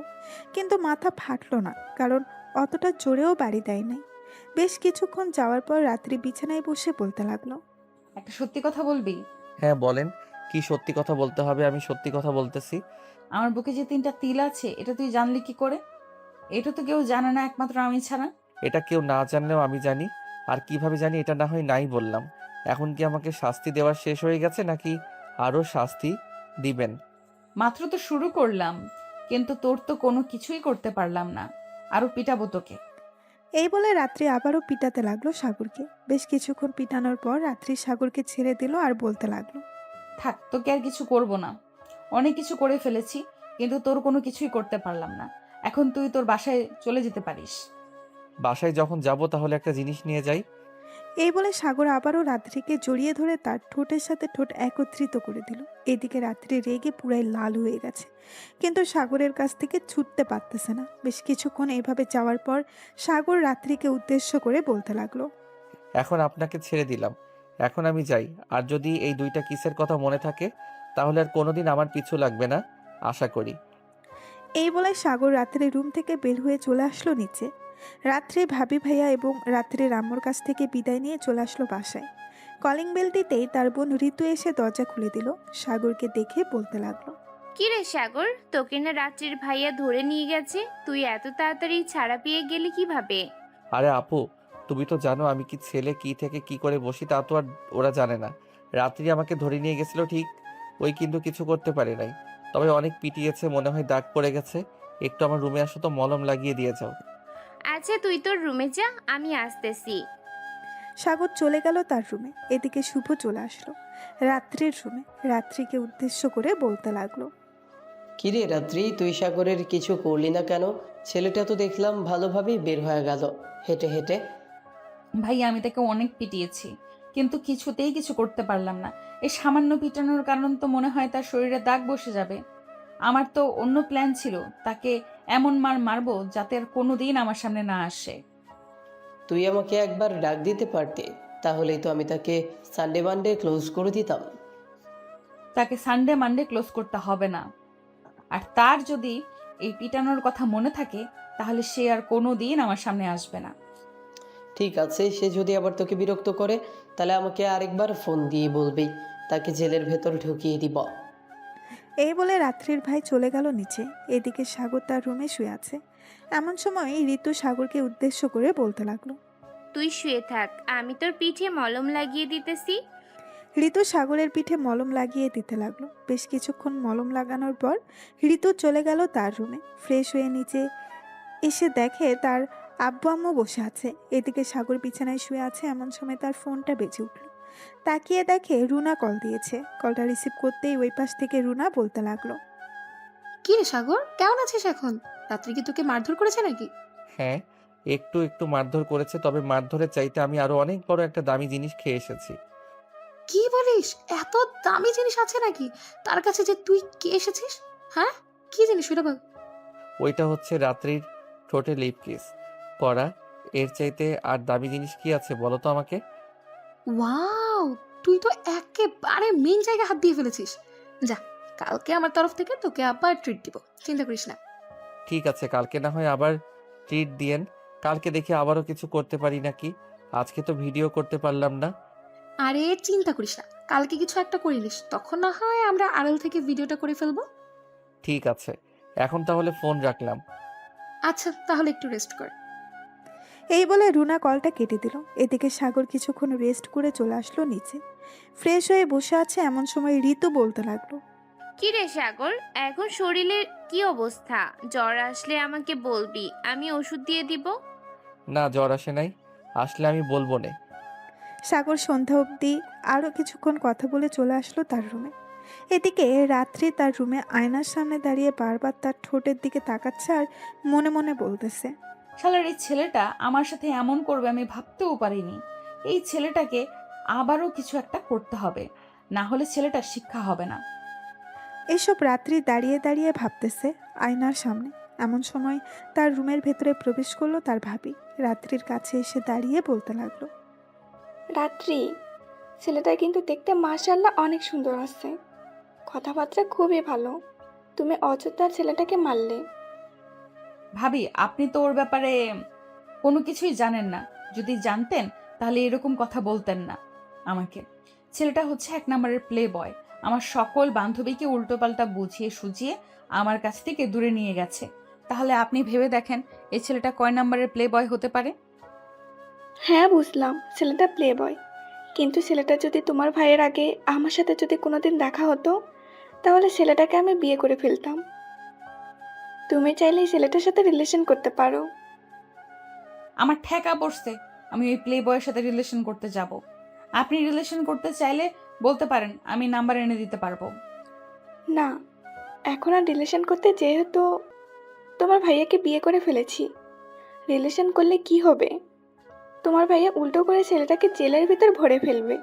কিন্তু মাথা ফাটলো না, কারণ অতটা জোরেও বাড়ি দেয় নাই। বেশ কিছুক্ষণ যাওয়ার পর রাত্রি বিছানায় বসে বলতে লাগলো, একটা সত্যি কথা বলবি? হ্যাঁ বলেন, কি সত্যি কথা বলতে হবে? আমি সত্যি কথা বলতেছি। আমার বুকে যে 3টা তিল আছে এটা তুই জানলি কি করে? এটা তো কেউ জানে না একমাত্র আমি ছাড়া। এটা কেউ না জানলেও আমি জানি। আর কিভাবে জানি এটা না হয় নাই বললাম। এখন কি আমাকে শাস্তি দেওয়া শেষ হয়ে গেছে নাকি আরো শাস্তি দিবেন? মাত্র তো শুরু করলাম, কিন্তু তোর তো কোনো কিছুই করতে পারলাম না, আরো পিটাবো তোকে। এই বলে রাত্রি আবারও পিটাতে লাগলো সাগরকে। বেশ কিছুক্ষণ পিটানোর পর রাত্রি সাগরকে ছেড়ে দিল আর বলতে লাগলো, থাক, তোকে আর কিছু করব না। অনেক কিছু করে ফেলেছি, কিন্তু তোর কোনো কিছুই করতে পারলাম না। এখন তুই তোর বাসায় চলে যেতে পারিস। বাসায় যখন যাব তাহলে একটা জিনিস নিয়ে যাই। এই বলে সাগর আবারও রাত্রিকে জড়িয়ে ধরে তার ঠোঁটের সাথে ঠোঁট একত্রিত করে দিল। এদিকে রাত্রি রেগে পুরাই লাল হয়ে গেছে, কিন্তু সাগরের কাছ থেকে ছুটতে পারতেছে না। বেশ কিছুক্ষণ এইভাবে যাওয়ার পর সাগর রাত্রিকে উদ্দেশ্য করে বলতে লাগলো, এখন আপনাকে ছেড়ে দিলাম, এখন আমি যাই। আর যদি এই 2টা কিসের কথা মনে থাকে তাহলে আর কোনোদিন আমার পিছু লাগবে না, আশা করি। এই বলে সাগর রাত্রির রুম থেকে বের হয়ে চলে আসলো নিচে। রাত্রে ভাবি ভাইয়া এবং রাত্রির আম্মুর কাছ থেকে বিদায় নিয়ে চলে আসলো বাসায়। কলিং বেল দিতেই তার বোন ঋতু এসে দরজা খুলে দিল। সাগরকে দেখে বলতে লাগলো, কি রে সাগর, তোকে না রাত্রির ভাইয়া ধরে নিয়ে গেছে, তুই এত তাড়াতাড়ি ছাড়া পেয়ে গেলি কিভাবে? আরে আপু, তুমি তো জানো আমি কি ছেলে কি থেকে কি করে বসি, তা তো আর ওরা জানে না। রাত্রি আমাকে ধরে নিয়ে গেছিল ঠিক, ওই কিন্তু কিছু করতে পারে নাই, তবে অনেক পিটিয়েছে, মনে হয় দাগ পড়ে গেছে। একটু আমার রুমে আসো তো, মলম লাগিয়ে দিয়ে যাও। আচ্ছা তুই তোর রুমে যা, আমি আসতেছি। সাগর চলে গেল তার রুমে। এদিকে শুভ চলে আসলো রাত্রির রুমে। রাত্রিকে উদ্দেশ্য করে বলতে লাগলো, কিরে রাত্রি, তুই সাগরের কিছু করলি না কেন? ছেলেটা তো দেখলাম ভালোভাবেই বের হয়ে গেল হেঁটে হেঁটে। ভাই, আমি তাকে অনেক পিটিয়েছি, কিন্তু কিছুতেই কিছু করতে পারলাম না। এই সামান্য পিটানোর কারণ তো মনে হয় তার শরীরে দাগ বসে যাবে। আমার তো অন্য প্ল্যান ছিল, তাকে এমন মার মারবো যাতে আর কোনোদিন আমার সামনে না আসে। তুই আমাকে একবার ডাক দিতে পারতি, তাহলেই তো আমি তাকে সানডে মানডে ক্লোজ করে দিতাম। তাকে সানডে মানডে ক্লোজ করতে হবে না। আর তার যদি এই পিটানোর কথা মনে থাকে তাহলে সে আর কোনোদিন আমার সামনে আসবে না। ঠিক আছে, সে যদি আবার তোকে বিরক্ত করে তাহলে আমাকে আরেকবার ফোন দিয়ে বলবি, তাকে জেলের ভেতর ঢুকিয়ে দিব। এই বলে রাত্রির ভাই চলে গেল নিচে। এদিকে সাগর তার রুমে শুয়ে আছে। এমন সময় ঋতু সাগরকে উদ্দেশ্য করে বলতে লাগলো, তুই শুয়ে থাক, আমি তোর পিঠে মলম লাগিয়ে দিতেছি। ঋতু সাগরের পিঠে মলম লাগিয়ে দিতে লাগলো। বেশ কিছুক্ষণ মলম লাগানোর পর ঋতু চলে গেল তার রুমে। ফ্রেশ হয়ে নিচে এসে দেখে তার আব্বু আম্মু বসে আছে। এদিকে সাগর বিছানায় শুয়ে আছে। এমন সময় তার ফোনটা বেজে উঠল। তাকিয়ে দেখে রুনা কল দিয়েছে। কলটা রিসিভ করতেই ওই পাশ থেকে রুনা বলতে লাগলো, কি রে সাগর, কেমন আছিস এখন? রাত্রি কি তোকে মারধর করেছে নাকি? হ্যাঁ, একটু একটু মারধর করেছে, তবে মারধরের চাইতে আমি আরো অনেক বড় একটা দামি জিনিস খেয়ে এসেছি। কি বলিস? এত দামি জিনিস আছে নাকি তার কাছে যে তুই কে এসেছিস? হ্যাঁ, কি জিনিস ওটা বল। ওইটা হচ্ছে রাত্রির ঠোঁটে লিপ কিস করা। এর চাইতে আর দামি জিনিস কি আছে বলো তো আমাকে? ওয়াও, তুই তো একেবারে মেন জায়গায় হাত দিয়ে ফেলেছিস। যা, কালকে আমার তরফ থেকে তোকে আবার ট্রিট দিব, চিন্তা করিস না। ঠিক আছে, কালকে না হয় আবার ট্রিট দিয়েন। কালকে দেখি আবারও কিছু করতে পারি নাকি। আজকে তো ভিডিও করতে পারলাম না। আরে চিন্তা করিস না, কালকে কিছু একটা করিলিস, তখন না হয় আমরা আড়াল থেকে ভিডিওটা করে ফেলবো। ঠিক আছে, এখন তাহলে ফোন রাখলাম। আচ্ছা তাহলে একটু রেস্ট কর। এই বলে রুনা কলটা কেটে দিল। এদিকে সাগর কিছুক্ষণ রেস্ট করে চলে আসলো নিচে। ফ্রেশ হয়ে বসে আছে। এমন সময় ঋতু বলতে লাগলো, কি রে সাগর, এখন শরীরের কি অবস্থা? জ্বর আসলে আমাকে বলবি, আমি ওষুধ দিয়ে দিব। না, জ্বর আসে নাই, আসলে আমি বলবো না। সাগর সন্ধ্যা অবধি আরও কিছুক্ষণ কথা বলে চলে আসলো তার রুমে। এদিকে রাত্রি তার রুমে আয়নার সামনে দাঁড়িয়ে বারবার তার ঠোঁটের দিকে তাকাচ্ছে আর মনে মনে বলতেছে, শালার এই ছেলেটা আমার সাথে এমন করবে আমি ভাবতেও পারিনি। এই ছেলেটাকে আবারও কিছু একটা করতে হবে, না হলে ছেলেটার শিক্ষা হবে না। এসব রাত্রি দাঁড়িয়ে দাঁড়িয়ে ভাবতেছে আয়নার সামনে। এমন সময় তার রুমের ভেতরে প্রবেশ করলো তার ভাবি। রাত্রির কাছে এসে দাঁড়িয়ে বলতে লাগলো, রাত্রি, ছেলেটা কিন্তু দেখতে মাশাআল্লাহ অনেক সুন্দর আছে, কথাবার্তা খুবই ভালো। তুমি অযথা ছেলেটাকে মারলে। ভাবি, আপনি তো ওর ব্যাপারে কোনো কিছুই জানেন না। যদি জানতেন তাহলে এরকম কথা বলতেন না আমাকে। ছেলেটা হচ্ছে এক নম্বরের প্লে বয়। আমার সকল বান্ধবীকে উল্টোপাল্টা বুঝিয়ে সুঝিয়ে আমার কাছ থেকে দূরে নিয়ে গেছে। তাহলে আপনি ভেবে দেখেন এই ছেলেটা কয় নম্বরের প্লে বয় হতে পারে। হ্যাঁ বুঝলাম ছেলেটা প্লে বয়, কিন্তু ছেলেটা যদি তোমার ভাইয়ের আগে আমার সাথে যদি কোনোদিন দেখা হতো, তাহলে ছেলেটাকে আমি বিয়ে করে ফেলতাম। তুমি চাইলে এই ছেলেটার সাথে রিলেশন করতে পারো। আমার ঠেকা পড়ছে আমি ওই প্লে বয়ের সাথে রিলেশন করতে যাব। আপনি রিলেশন করতে চাইলে বলতে পারেন, আমি নাম্বার এনে দিতে পারবো। না, এখন আর রিলেশন করতে, যেহেতু তোমার ভাইয়াকে বিয়ে করে ফেলেছি। রিলেশন করলে কি হবে? তোমার ভাইয়া উল্টো করে ছেলেটাকে জেলের ভিতর ভরে ফেলবে।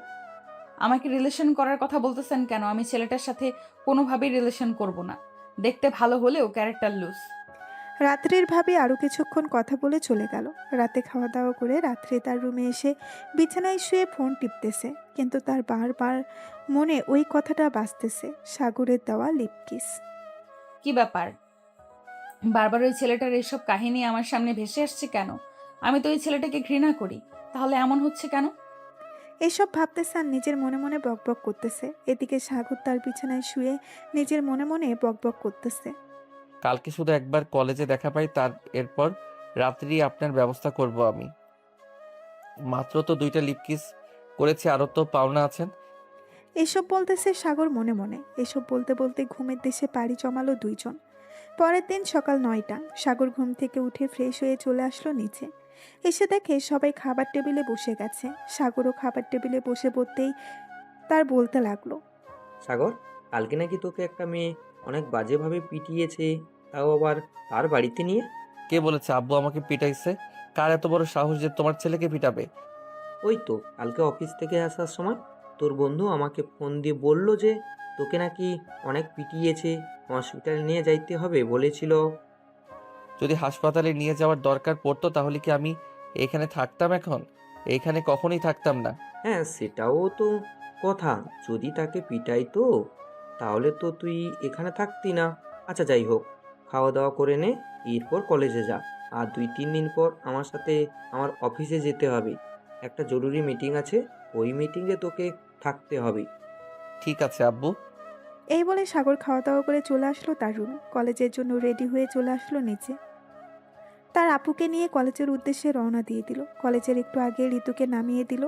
আমাকে রিলেশন করার কথা বলতেছেন কেন? আমি ছেলেটার সাথে কোনোভাবেই রিলেশন করব না। দেখতে ভালো হলেও ক্যারেক্টার লুজ। রাত্রির ভাবি আরও কিছুক্ষণ কথা বলে চলে গেল। রাতে খাওয়া দাওয়া করে রাত্রি তার রুমে এসে বিছানায় শুয়ে ফোন টিপতেছে, কিন্তু তার বারবার মনে ওই কথাটা বাজতেছে, সাগরের দেওয়া লিপকিস। কি ব্যাপার, বারবার ওই ছেলেটার এসব কাহিনী আমার সামনে ভেসে আসছে কেন? আমি তো ওই ছেলেটাকে ঘৃণা করি, তাহলে এমন হচ্ছে কেন? এসব ভাবতেছে আর নিজের মনে মনে বকবক করতেছে। এদিকে সাগর তার বিছানায় শুয়ে নিজের মনে মনে বকবক করতেছে। কালকে শুধু একবার কলেজে দেখা পাই, এরপর রাত্রি আপনার ব্যবস্থা করব আমি। মাত্র তো 2টা লিপকিস করেছি, আরও তো পাওনা আছেন। এসব বলতেছে সাগর মনে মনে। এসব বলতে বলতে ঘুমের দেশে পাড়ি জমালো দুইজন। পরের দিন সকাল 9টা। সাগর ঘুম থেকে উঠে ফ্রেশ হয়ে চলে আসলো নিচে। এসে দেখে সবাই খাবার টেবিলে বসে গেছে। সাগরও খাবার টেবিলে বসে পড়তেই তার বলতে লাগলো, সাগর, কালকে নাকি তোকে একটা মেয়ে অনেক বাজেভাবে পিটিয়েছে, তাও আবার তার বাড়িতে নিয়ে। কে বলেছে আব্বু আমাকে পিটাইছে? কার এত বড় সাহস যে তোমার ছেলেকে পিটাবে? ওই তো কালকে অফিস থেকে আসার সময় তোর বন্ধু আমাকে ফোন দিয়ে বলল যে তোকে নাকি অনেক পিটিয়েছে, হসপিটালে নিয়ে যাইতে হবে বলেছিল। যদি হাসপাতালে নিয়ে যাওয়ার দরকার পড়তো তাহলে কি আমি এখানে থাকতাম এখন? এইখানে কখনোই থাকতাম না। হ্যাঁ, সেটাও তো কথা। যদি তাকে পিটাইতো তাহলে তো তুই এখানে থাকতি না। আচ্ছা যাই হোক, খাওয়া দাওয়া করে নে, এরপর কলেজে যা। আর 2-3 দিন পর আমার সাথে আমার অফিসে যেতে হবে, একটা জরুরি মিটিং আছে, ওই মিটিংয়ে তোকে থাকতে হবে। ঠিক আছে আব্বু। এই বলে সাগর খাওয়া দাওয়া করে চলে আসলো তার রুমে। কলেজের জন্য রেডি হয়ে চলে আসলো নিচে। তার আপুকে নিয়ে কলেজের উদ্দেশ্যে রওনা দিয়ে দিল। কলেজের একটু আগে ঋতুকে নামিয়ে দিল।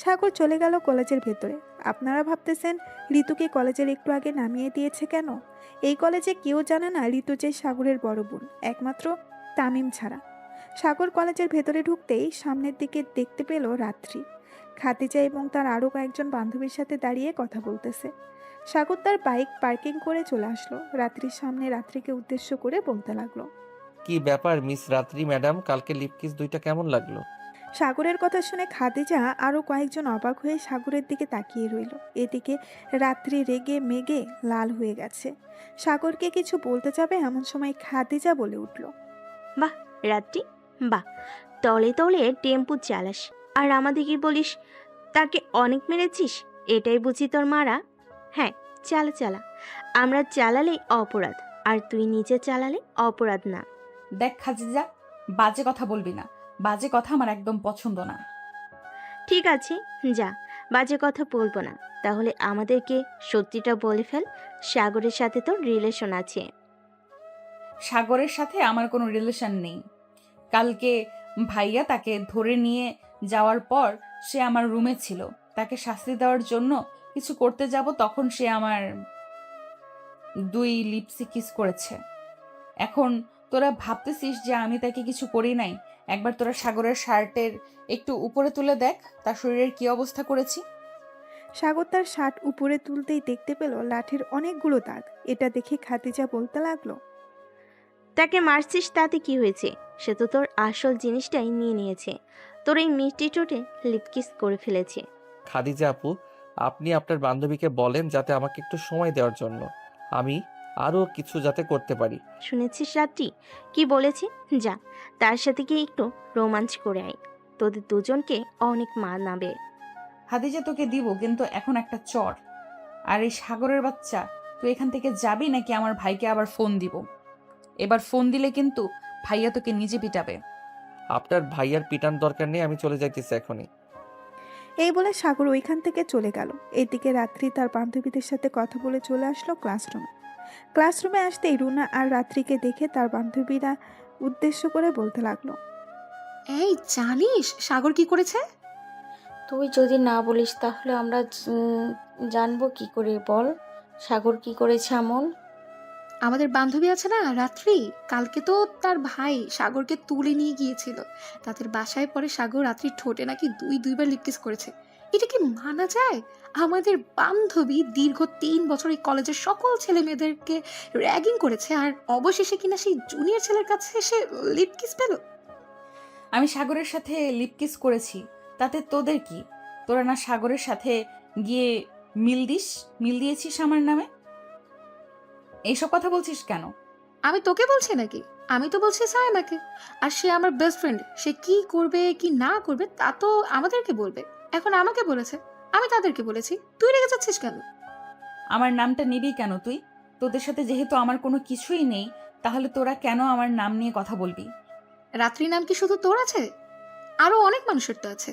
সাগর চলে গেল কলেজের ভেতরে। আপনারা ভাবতেছেন ঋতুকে কলেজের একটু আগে নামিয়ে দিয়েছে কেন? এই কলেজে কেউ জানে না ঋতু যে সাগরের বড় বোন, একমাত্র তামিম ছাড়া। সাগর কলেজের ভেতরে ঢুকতেই সামনের দিকে দেখতে পেল রাত্রি, খাদিজা এবং তার আরও কয়েকজন বান্ধবীর সাথে দাঁড়িয়ে কথা বলতেছে। সাগর তার বাইক পার্কিং করে চলে আসলো। রাত্রির সামনে রাত্রিকে উদ্দেশ্য করে বলতে লাগলো, কি ব্যাপার মিস রাত্রি ম্যাডাম, কালকে লিপকিস 2টা কেমন লাগলো? সাগরের কথা শুনে খাদিজা আরও কয়েকজন অবাক হয়ে সাগরের দিকে তাকিয়ে রইল। এদিকে রাত্রি রেগে মেগে লাল হয়ে গেছে। সাগরকে কিছু বলতে যাবে এমন সময় খাদিজা বলে উঠল, বাহ রাত্রি, বাহ, তলে তলে টেম্পু চালাস আর আমাদেরকে বলিস তাকে অনেক মেরেছিস, এটাই বুঝি তোর মারা? হ্যাঁ, চালা চালা, আমরা চালালেই অপরাধ, আর তুই নিজে চালালে অপরাধ না। দেখ খাদিজা, বাজে কথা বলবি না। বাজে কথা আমার একদম পছন্দ না। ঠিক আছে, যা, বাজে কথা বলবো না। তাহলে আমাদেরকে সত্যিটা বলে ফেল, সাগরের সাথে তোর রিলেশন আছে? সাগরের সাথে আমার কোনো রিলেশন নেই। কালকে ভাইয়া তাকে ধরে নিয়ে যাওয়ার পর সে আমার রুমে ছিল। তাকে শাস্তি দেওয়ার জন্য কিছু করতে যাব, তখন সে আমার 2 লিপসে কিস করেছে। এখন তোরা ভাবতেছিস যে আমি তাকে কিছু করি নাই? একবার তোরা সাগরের শার্টের একটু উপরে তুলে দেখ তার শরীরের কি অবস্থা করেছি। সাগর তার শার্ট উপরে তুলতেই দেখতে পেল লাঠির অনেকগুলো দাগ। এটা দেখে খাদিজা বলতে লাগলো, তাকে মারছিস তাতে কি হয়েছে? সে তো তোর আসল জিনিসটাই নিয়ে নিয়েছে, তোর এই মিষ্টি ঠোঁটে লিপকিস করে ফেলেছে। খাদিজা আপু, আপনি আপনার বান্ধবীকে বলেন যাতে আমাকে একটু সময় দেওয়ার জন্য, আমি আরও কিছু যাতে করতে পারি। শুনেছিস রাত্রি কি বলেছে? যা, তার সাথে গিয়ে একটু রোমাঞ্চ করে আয়, তোদের দুজনকে অনেক মানাবে। খাদিজা তোকে দিব, কিন্তু এখন একটা চর। আর এই সাগরের বাচ্চা, তুই এখান থেকে যাবি নাকি আমার ভাইকে আবার ফোন দিব? এবার ফোন দিলে কিন্তু ভাইয়া তোকে নিজে পিটাবে। আপনার ভাইয়ার পিটান দরকার নেই, আমি চলে যাইতেছি এখনই। এই বলে সাগর ওইখান থেকে চলে গেল। এইদিকে রাত্রি তার বান্ধবীদের সাথে কথা বলে চলে আসলো ক্লাসরুমে। ক্লাসরুমে আসতেই রুনা আর রাত্রিকে দেখে তার বান্ধবীরা উদ্দেশ্য করে বলতে লাগলো, এই জানিস সাগর কি করেছে? তুই যদি না বলিস তাহলে আমরা জানবো কি করে? বল, সাগর কি করেছে এমন? আমাদের বান্ধবী আছে না রাত্রি, কালকে তো তার ভাই সাগরকে তুলে নিয়ে গিয়েছিল তাদের বাসায়। পরে সাগর রাত্রি ঠোঁটে নাকি দুইবার লিপকিস করেছে। এটা কি মানা যায়? আমাদের বান্ধবী দীর্ঘ 3 বছর এই কলেজের সকল ছেলে মেয়েদেরকে র্যাগিং করেছে, আর অবশেষে কিনা সেই জুনিয়র ছেলের কাছে এসে লিপকিস পেল। আমি সাগরের সাথে লিপকিস করেছি, তাতে তোদের কি? তোরা না সাগরের সাথে গিয়ে মিল দিয়েছিস আমার নামে? এইসব কথা বলছিস কেন? আমি তোকে বলছি নাকি? আমি তো বলছি সায়মাকে। আর সে আমার বেস্ট ফ্রেন্ড, সে কি করবে কি না করবে তা তো আমাদেরকে বলবে। এখন আমাকে বলেছে, আমি তাদেরকে বলেছি। তুই রেগে যাচ্ছিস কেন? আমার নামটা নিবি কেন তুই? তোদের সাথে যেহেতু আমার কোনো কিছুই নেই, তাহলে তোরা কেন আমার নাম নিয়ে কথা বলবি? রাত্রি নাম কি শুধু তোর আছে? আরো অনেক মানুষের তো আছে।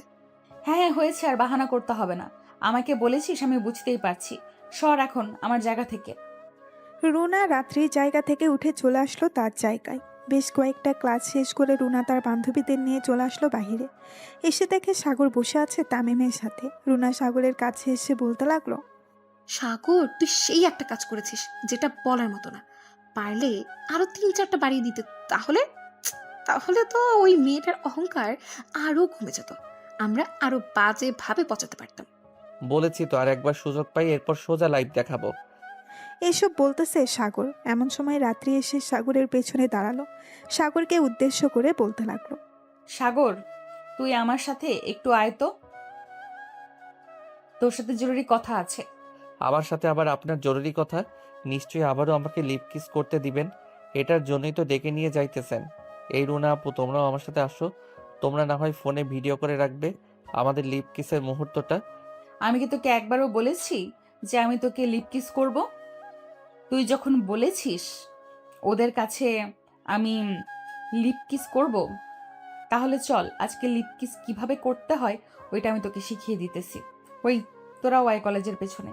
হ্যাঁ হয়েছে, আর বাহানা করতে হবে না। আমাকে বলেছিস, আমি বুঝতেই পারছি। সর এখন আমার জায়গা থেকে। রুনা রাত্রির জায়গা থেকে উঠে চলে আসলো তার জায়গায়। বেশ কয়েকটা ক্লাস শেষ করে রুনা তার বান্ধবীদের নিয়ে চলে আসলো বাহিরে। এসে দেখে সাগর বসে আছে তামিমের সাথে। রুনা সাগরের কাছে এসে বলতে লাগলো, সাগর, তুই সেই একটা কাজ করেছিস যেটা বলার মতো না। পারলে আরো 3-4টা বাড়িয়ে দিতে, তাহলে তাহলে তো ওই মেয়েটার অহংকার আরো কমে যেত। আমরা আরো বাজে ভাবে পচাতে পারতাম। বলেছি তো, আর একবার সুযোগ পাই এরপর সোজা লাইভ দেখাবো। এসব বলতেছে সাগর। এমন সময় রাত্রি এসে সাগরের পেছনে দাঁড়ালো। সাগরকে উদ্দেশ্য করে বলতে লাগলো, সাগর, তুই আমার সাথে একটু আয় তো, তোর সাথে জরুরি কথা আছে। আমার সাথে আবার আপনার জরুরি কথা? নিশ্চয়ই আবারও আমাকে লিপ কিস করতে দিবেন, এটার জন্যই তো ডেকে নিয়ে যাইতেছেন। এই রুনা আপু, তোমরাও আমার সাথে আসো। তোমরা না হয় ফোনে ভিডিও করে রাখবে আমাদের লিপ কিসের মুহূর্তটা। আমি কি তোকে একবারও বলেছি যে আমি তোকে লিপ কিস করব? তুই যখন বলেছিস ওদের কাছে আমি লিপ কিস করব, তাহলে চল আজকে লিপ কিস কিভাবে করতে হয় ওইটা আমি তোকে শিখিয়ে দিতেছি। ওই তোরা ওয়াই কলেজের পেছনে।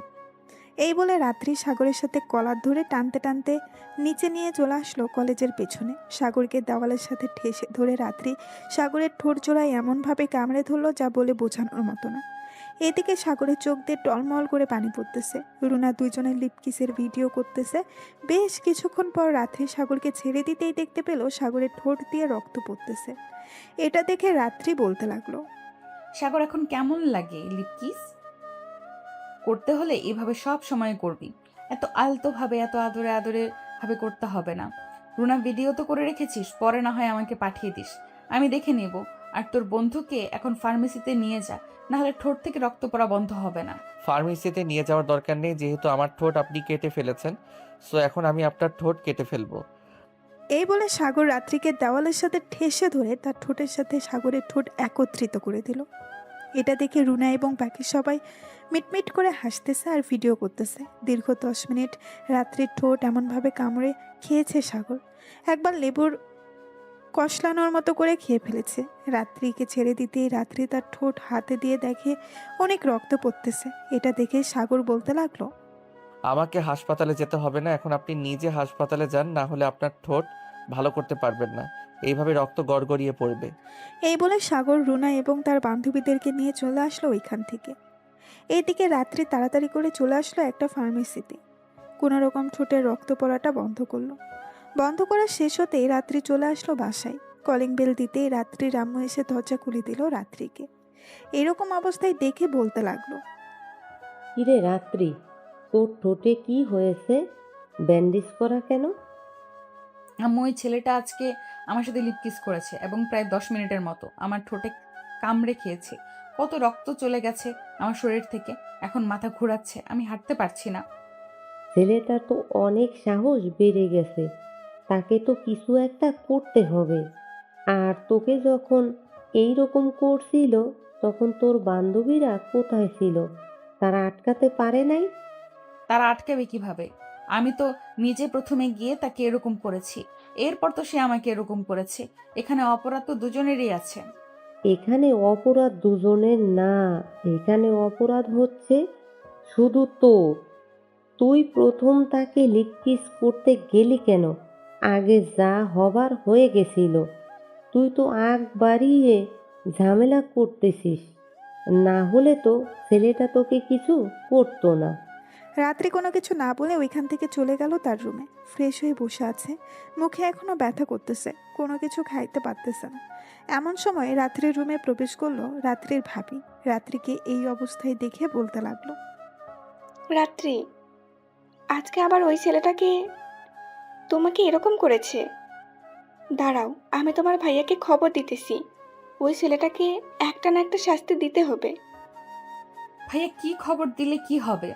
এই বলে রাত্রি সাগরের সাথে কলার ধরে টানতে টানতে নিচে নিয়ে চলে আসলো কলেজের পেছনে। সাগরকে দেওয়ালের সাথে ঠেসে ধরে রাত্রি সাগরের ঠোঁট জোড়ায় এমনভাবে কামড়ে ধরলো যা বলে বোঝানোর মতো না। এদিকে সাগরের চোখ দিয়ে টলমল করে পানি পড়তেছে। রুনা দুজনের লিপকিসের ভিডিও করতেছে। বেশ কিছুক্ষণ পর রাত্রি সাগরকে ছেড়ে দিতেই দেখতে পেল সাগরের ঠোঁট দিয়ে রক্ত পড়তেছে। এটা দেখে রাত্রি বলতে লাগলো, সাগর, এখন কেমন লাগে লিপ কিস? করতে হলে এভাবে সব সময় করবি, এত আলতো ভাবে, এত আদরে আদরে ভাবে করতে হবে না। রুনা, ভিডিও তো করে রেখেছিস, পরে না হয় আমাকে পাঠিয়ে দিস, আমি দেখে নেব। আর তোর বন্ধুকে এখন ফার্মেসিতে নিয়ে যা, না হলে ঠোঁট থেকে রক্ত পড়া বন্ধ হবে না। ফার্মেসিতে নিয়ে যাওয়ার দরকার নেই, যেহেতু আমার ঠোঁট আপনি কেটে ফেলেছেন। সো এখন আমি আপনার ঠোঁট কেটে ফেলবো। এই বলে সাগর রাত্রিকে দেওয়ালের সাথে ঠেসে ধরে তার ঠোঁটের সাথে সাগরের ঠোঁট একত্রিত করে দিল। এটা দেখে রুনা এবং বাকি সবাই মিটমিট করে হাসতেছে আর ভিডিও করতেছে। দীর্ঘ 10 মিনিট রাত্রির ঠোঁট এমনভাবে কামড়ে খেয়েছে সাগর, একবার লেবুর কষলানোর মতো করে খেয়ে ফেলেছে। রাত্রিকে ছেড়ে দিতেই রাত্রি তার ঠোঁট হাতে দিয়ে দেখে অনেক রক্ত পড়তেছে। এটা দেখে সাগর বলতে লাগলো, আমাকে হাসপাতালে যেতে হবে না, এখন আপনি নিজে হাসপাতালে যান, না হলে আপনার ঠোঁট ভালো করতে পারবেন না, এইভাবে রক্ত গড়গড়িয়ে পড়বে। এই বলে সাগর রুনা এবং তার বান্ধবীদেরকে নিয়ে চলে আসলো ওইখান থেকে। এইদিকে রাত্রি তাড়াতাড়ি করে চলে আসলো একটা ফার্মেসিতে। কোনো রকম ঠোঁটের রক্ত পড়াটা বন্ধ করলো। বন্ধ করা শেষ হতেই রাত্রি চলে আসলো বাসায়। কলিং বেল দিতেই রাত্রির আম্মু এসে দরজা খুলে দিল রাত্রিকে। এরকম অবস্থায় দেখে বলতে লাগলো, কিরে রাত্রি, তোর ঠোঁটে কি হয়েছে? ব্যান্ডেজ করা কেন? আম্মু, ওই ছেলেটা আজকে আমার সাথে লিপ কিস করেছে এবং প্রায় 10 মিনিটের মতো আমার ঠোঁটে কামড়ে খেয়েছে। কত রক্ত চলে গেছে আমার শরীর থেকে, এখন মাথা ঘোরাচ্ছে, আমি হাঁটতে পারছি না। ছেলেটা তো অনেক সাহস বেড়ে গেছে, তাকে তো কিছু একটা করতে হবে। আর তোকে যখন এই রকম করছিল তখন তোর বান্ধবীরা কোথায় ছিল? তারা আটকাতে পারে নাই? তারা আটকাবে কিভাবে? আমি তো নিজে প্রথমে গিয়ে তাকে এরকম করেছি, এরপর তো সে আমাকে এরকম করেছে। এখানে অপরাধ তো দুজনেরই আছে। এখানে অপরাধ দুজনের না, এখানে অপরাধ হচ্ছে শুধু তোর। তুই প্রথম তাকে লিপ কিস করতে গেলি কেন? আগে যা হবার হয়ে গেছিল। তুই তো আগ বাড়িয়ে ঝামেলা করতেছিস। না হলে তো ছেলেটা তোকে কিছু করতো না। রাত্রি কোনো কিছু না বলে ওইখান থেকে চলে গেল তার রুমে। ফ্রেশ হয়ে বসে আছে, মুখে এখনো ব্যথা করতেছে, কোনো কিছু খাইতে পারতেছে না। এমন সময় রাত্রির রুমে প্রবেশ করলো রাত্রির ভাবি। রাত্রিকে এই অবস্থায় দেখে বলতে লাগলো, রাত্রি, আজকে আবার ওই ছেলেটাকে তোমাকে এরকম করেছে? দাঁড়াও, আমি তোমার ভাইয়াকে খবর দিতেছি। ওই ছেলেটাকে একটা না একটা শাস্তি দিতে হবে। ভাইয়া কি খবর দিলে কি হবে?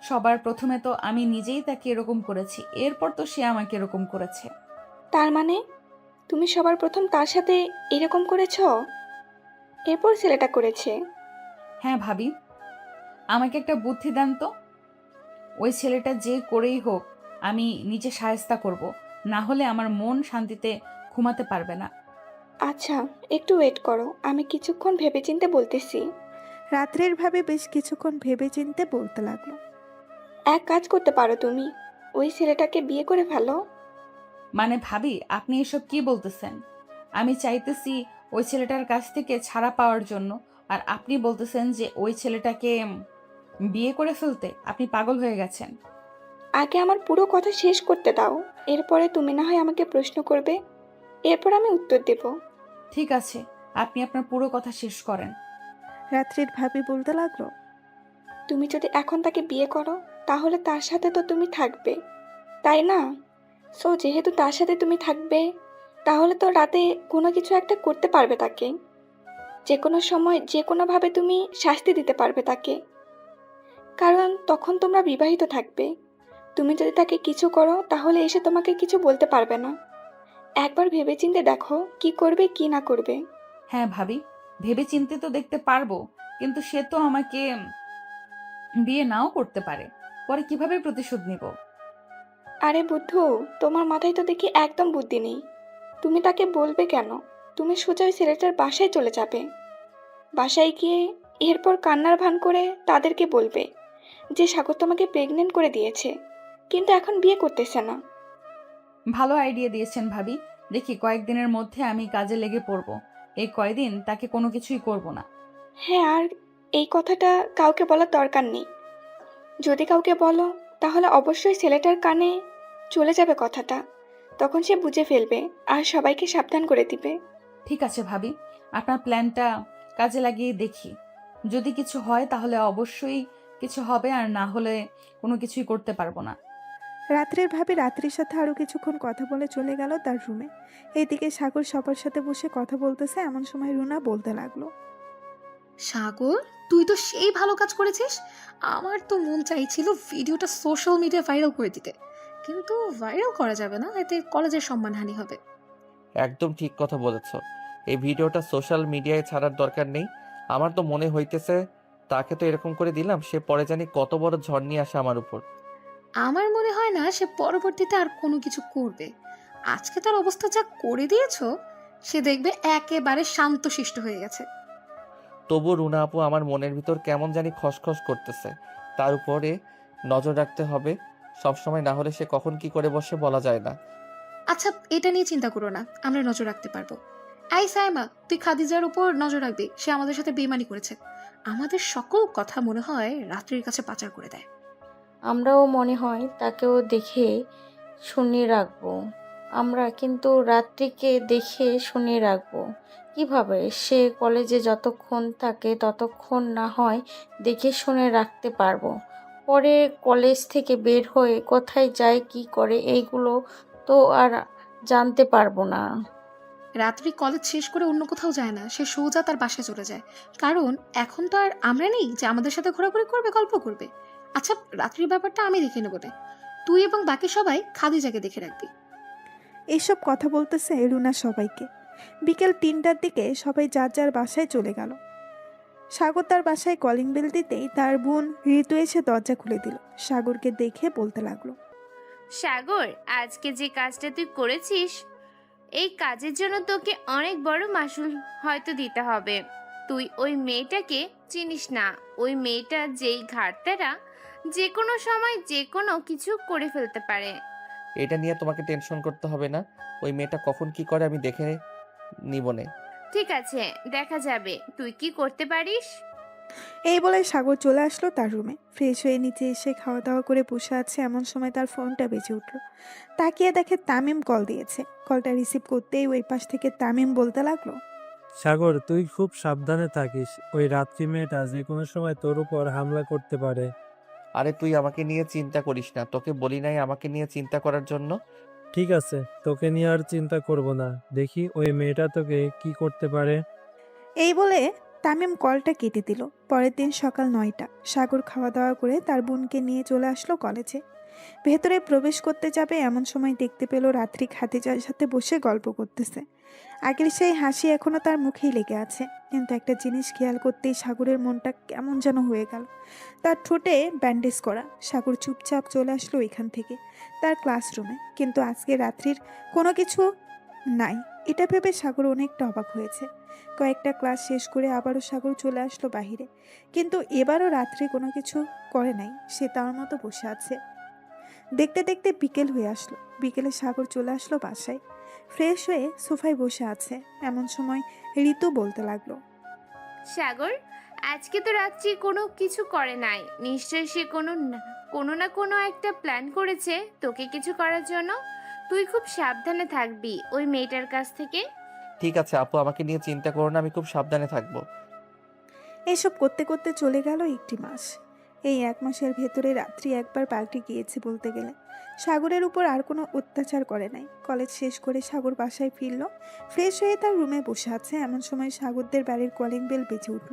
সবার প্রথমে তো আমি নিজেই তাকে এরকম করেছি, এরপর তো সে আমাকে এরকম করেছে। তার মানে তুমি সবার প্রথম তার সাথে এরকম করেছ, এরপর ছেলেটা করেছে? হ্যাঁ ভাবি, আমাকে একটা বুদ্ধি দেন তো। ওই ছেলেটা যে করেই হোক আমি নিজে শায়েস্তা করব, না হলে আমার মন শান্তিতে ঘুমাতে পারবে না। আচ্ছা, একটু ওয়েট করো, আমি কিছুক্ষণ ভেবেচিন্তে বলতেছি। রাত্রির ভাবি বেশ কিছুক্ষণ ভেবে চিনতে বলতে লাগলো, এক কাজ করতে পারো তুমি, ওই ছেলেটাকে বিয়ে করে ফেলো। মানে ভাবি, আপনি এসব কি বলতেছেন? আমি চাইতেছি ওই ছেলেটার কাছ থেকে ছাড়া পাওয়ার জন্য, আর আপনি বলতেছেন যে ওই ছেলেটাকে বিয়ে করে ফেলতে? আপনি পাগল হয়ে গেছেন। আগে আমার পুরো কথা শেষ করতে দাও, এরপরে তুমি না হয় আমাকে প্রশ্ন করবে, এরপর আমি উত্তর দেব। ঠিক আছে, আপনি আপনার পুরো কথা শেষ করেন। রাত্রির ভাবি বলতে লাগলো, তুমি যদি এখন তাকে বিয়ে করো তাহলে তার সাথে তো তুমি থাকবে, তাই না? সো যেহেতু তার সাথে তুমি থাকবে, তাহলে তো রাতে কোনো কিছু একটা করতে পারবে তাকে। যে কোনো সময় যে কোনোভাবে তুমি শাস্তি দিতে পারবে তাকে, কারণ তখন তোমরা বিবাহিত থাকবে। তুমি যদি তাকে কিছু করো তাহলে এসে তোমাকে কিছু বলতে পারবে না। একবার ভেবেচিন্তে দেখো কি করবে কি না করবে। হ্যাঁ ভাবি, ভেবে চিন্তে তো দেখতে পারবো, কিন্তু সে তো আমাকে বিয়ে নাও করতে পারে। পরে কিভাবে প্রতিশোধ নিব? আরে বুদ্ধু, তোমার মাথায় তো দেখি একদম বুদ্ধি নেই। তুমি তাকে বলবে কেন? তুমি সোজা ওই ছেলেটার বাসায় চলে যাবে। বাসায় গিয়ে এরপর কান্নার ভান করে তাদেরকে বলবে যে সাগর তোমাকে প্রেগনেন্ট করে দিয়েছে, কিন্তু এখন বিয়ে করতেছে না। ভালো আইডিয়া দিয়েছেন ভাবি। দেখি কয়েকদিনের মধ্যে আমি কাজে লেগে পড়ব। এই কয়দিন তাকে কোনো কিছুই করব না। হ্যাঁ, আর এই কথাটা কাউকে বলার দরকার নেই। যদি কাউকে বলো তাহলে অবশ্যই ছেলেটার কানে চলে যাবে কথাটা, তখন সে বুঝে ফেলবে আর সবাইকে সাবধান করে দিবে। ঠিক আছে ভাবি, আপনার প্ল্যানটা কাজে লাগিয়ে দেখি। যদি কিছু হয় তাহলে অবশ্যই কিছু হবে, আর না হলে কোনো কিছুই করতে পারবো না। রাত্রির ভাবি রাত্রির সাথে আরো কিছুক্ষণ কথা বলে চলে গেল তার রুমে। এইদিকে সাগর সবার সাথে বসে কথা বলতেছে। এমন সময় রুনা বলতে লাগলো, সাগর, তুই তো সেই ভালো কাজ করেছিস। আমার তো মন চাইছিল ভিডিওটা সোশ্যাল মিডিয়ায় ভাইরাল করে দিতে, কিন্তু ভাইরাল করা যাবে না, এতে কলেজের সম্মানহানি হবে। একদম ঠিক কথা বলেছ। এই ভিডিওটা সোশ্যাল মিডিয়ায় ছাড়ার দরকার নেই। আমার তো মনে হইতেছে তাকে তো এরকম করে দিলাম, সে পরে জানি কত বড় ঝড় নিয়ে আসে আমার উপর। আমার মনে হয় না সে পরবর্তীতে আর কোনো কিছু করবে। আজকে তার অবস্থা যা করে দিয়েছো, সে দেখবে একেবারে শান্তশিষ্ট হয়ে গেছে। তবু রুনা আপু আমার মনের ভিতর কেমন জানি খসখস করতেছে। তার উপরে নজর রাখতে হবে সবসময়, না হলে সে কখন কি করে বসে বলা যায় না। আচ্ছা, এটা নিয়ে চিন্তা করো না, আমরা নজর রাখতে পারবো। এই সাইমা, তুই খাদিজার উপর নজর রাখবি, সে আমাদের সাথে বেইমানি করেছে। আমাদের সকল কথা মনে হয় রাত্রির কাছে পাচার করে দেয়। আমরাও মনে হয় তাকেও দেখে শুনে রাখবো। আমরা কিন্তু রাত্রিকে দেখে শুনে রাখবো। কিভাবে সে কলেজে যতক্ষণ থাকে ততক্ষণ না হয় দেখে শুনে রাখতে পারবো। পরে কলেজ থেকে বের হয়ে কোথায় যায় কি করে এইগুলো তো আর জানতে পারবো না। রাত্রি কলেজ শেষ করে অন্য কোথাও যায় না, সে সোজা তার বাসায় চলে যায়। কারণ এখন তো আর আমরা নেই যে আমাদের সাথে ঘোরাঘুরি করবে, গল্প করবে। আচ্ছা, রাত্রির ব্যাপারটা আমি দেখে নেবো রে। তুই এবং বাকি সবাই খাদিজাকে দেখে রাখবি। এইসব কথা বলতেছে রুনা সবাইকে। বিকেল 3টার দিকে সবাই যার যার বাসায় চলে গেল। সাগর তার বাসায় কলিং বেল দিতেই তার বোন ঋতু এসে দরজা খুলে দিল। সাগরকে দেখে বলতে লাগলো, সাগর, আজকে যে কাজটা তুই করেছিস, এই কাজের জন্য তোকে অনেক বড় মাসুল হয়তো দিতে হবে। তুই ওই মেয়েটাকে চিনিস না। ওই মেয়েটা যেই ঘাটতারা, যে কোনো সময় যে কোনো কিছু করে ফেলতে পারে। এটা নিয়ে তোমাকে টেনশন করতে হবে না। ওই মেয়েটা কখন কি করে আমি দেখে নিবনে। ঠিক আছে, দেখা যাবে তুই কি করতে পারিস। এই বলে সাগর চলে আসলো তার রুমে। ফ্রেশ হয়ে নিচে এসে খাওয়া দাওয়া করে বসে আছে এমন সময় তার ফোনটা বেজে উঠলো। তাকিয়ে দেখে তামিম কল দিয়েছে। কলটা রিসিভ করতেই ওই পাশ থেকে তামিম বলতে লাগলো, সাগর, তুই খুব সাবধানে থাকিস। ওই রাত্রি মেয়েটা যে কোনো সময় তোর উপর হামলা করতে পারে। আরে তুই আমাকে নিয়ে চিন্তা করিস না, তোকে বলি নাই আমাকে নিয়ে চিন্তা করার জন্য। ঠিক আছে, তোকে নিয়ে আর চিন্তা করব না। দেখি ওই মেয়েটা তোকে কি করতে পারে। এই বলে তামিম কলটা কেটে দিল। পরের দিন সকাল 9টা। সাগর খাওয়া দাওয়া করে তার বোনকে নিয়ে চলে আসলো কলেজে। ভেতরে প্রবেশ করতে যাবে এমন সময় দেখতে পেল রাত্রি খাদিজার সাথে বসে গল্প করতেছে। আগের সেই হাসি এখনো তার মুখেই লেগে আছে, কিন্তু একটা জিনিস খেয়াল করতেই সাগরের মনটা কেমন যেন হয়ে গেল। তার ঠোঁটে ব্যান্ডেজ করা। সাগর চুপচাপ চলে আসলো এখান থেকে তার ক্লাসরুমে, কিন্তু আজকে রাত্রির কোনো কিছু নাই। এটা ভেবে সাগর অনেকটা অবাক হয়েছে। কয়েকটা ক্লাস শেষ করে আবারও সাগর চলে আসলো বাহিরে, কিন্তু এবারও রাত্রি কোনো কিছু করে নাই। সে তার মতো বসে আছে। দেখতে দেখতে বিকেল হয়ে আসলো। বিকেলে সাগর চলে আসলো বাসায়। ফ্রেশ হয়ে সোফায় বসে আছে এমন সময় ঋতু বলতে লাগলো, সাগর, আজকে তো রাত্রি কোনো কিছু করে নাই। নিশ্চয়ই সে কোনো না কোনো একটা প্ল্যান করেছে তোকে কিছু করার জন্য। তুই খুব সাবধানে থাকবি ওই মেয়েটার কাছ থেকে। ঠিক আছে আপু, আমাকে নিয়ে চিন্তা করো না, আমি খুব সাবধানে থাকবো। এসব করতে করতে চলে গেল 1টি মাস। এই 1 মাসের ভেতরে রাত্রি একবার পাল্টে গিয়েছে বলতে গেলে। সাগরের উপর আর কোনো অত্যাচার করে নাই। কলেজ শেষ করে সাগর বাসায় ফিরল। ফ্রেশ হয়ে তার রুমে বসে আছে এমন সময় সাগরদের বাড়ির কলিং বেল বেজে উঠল।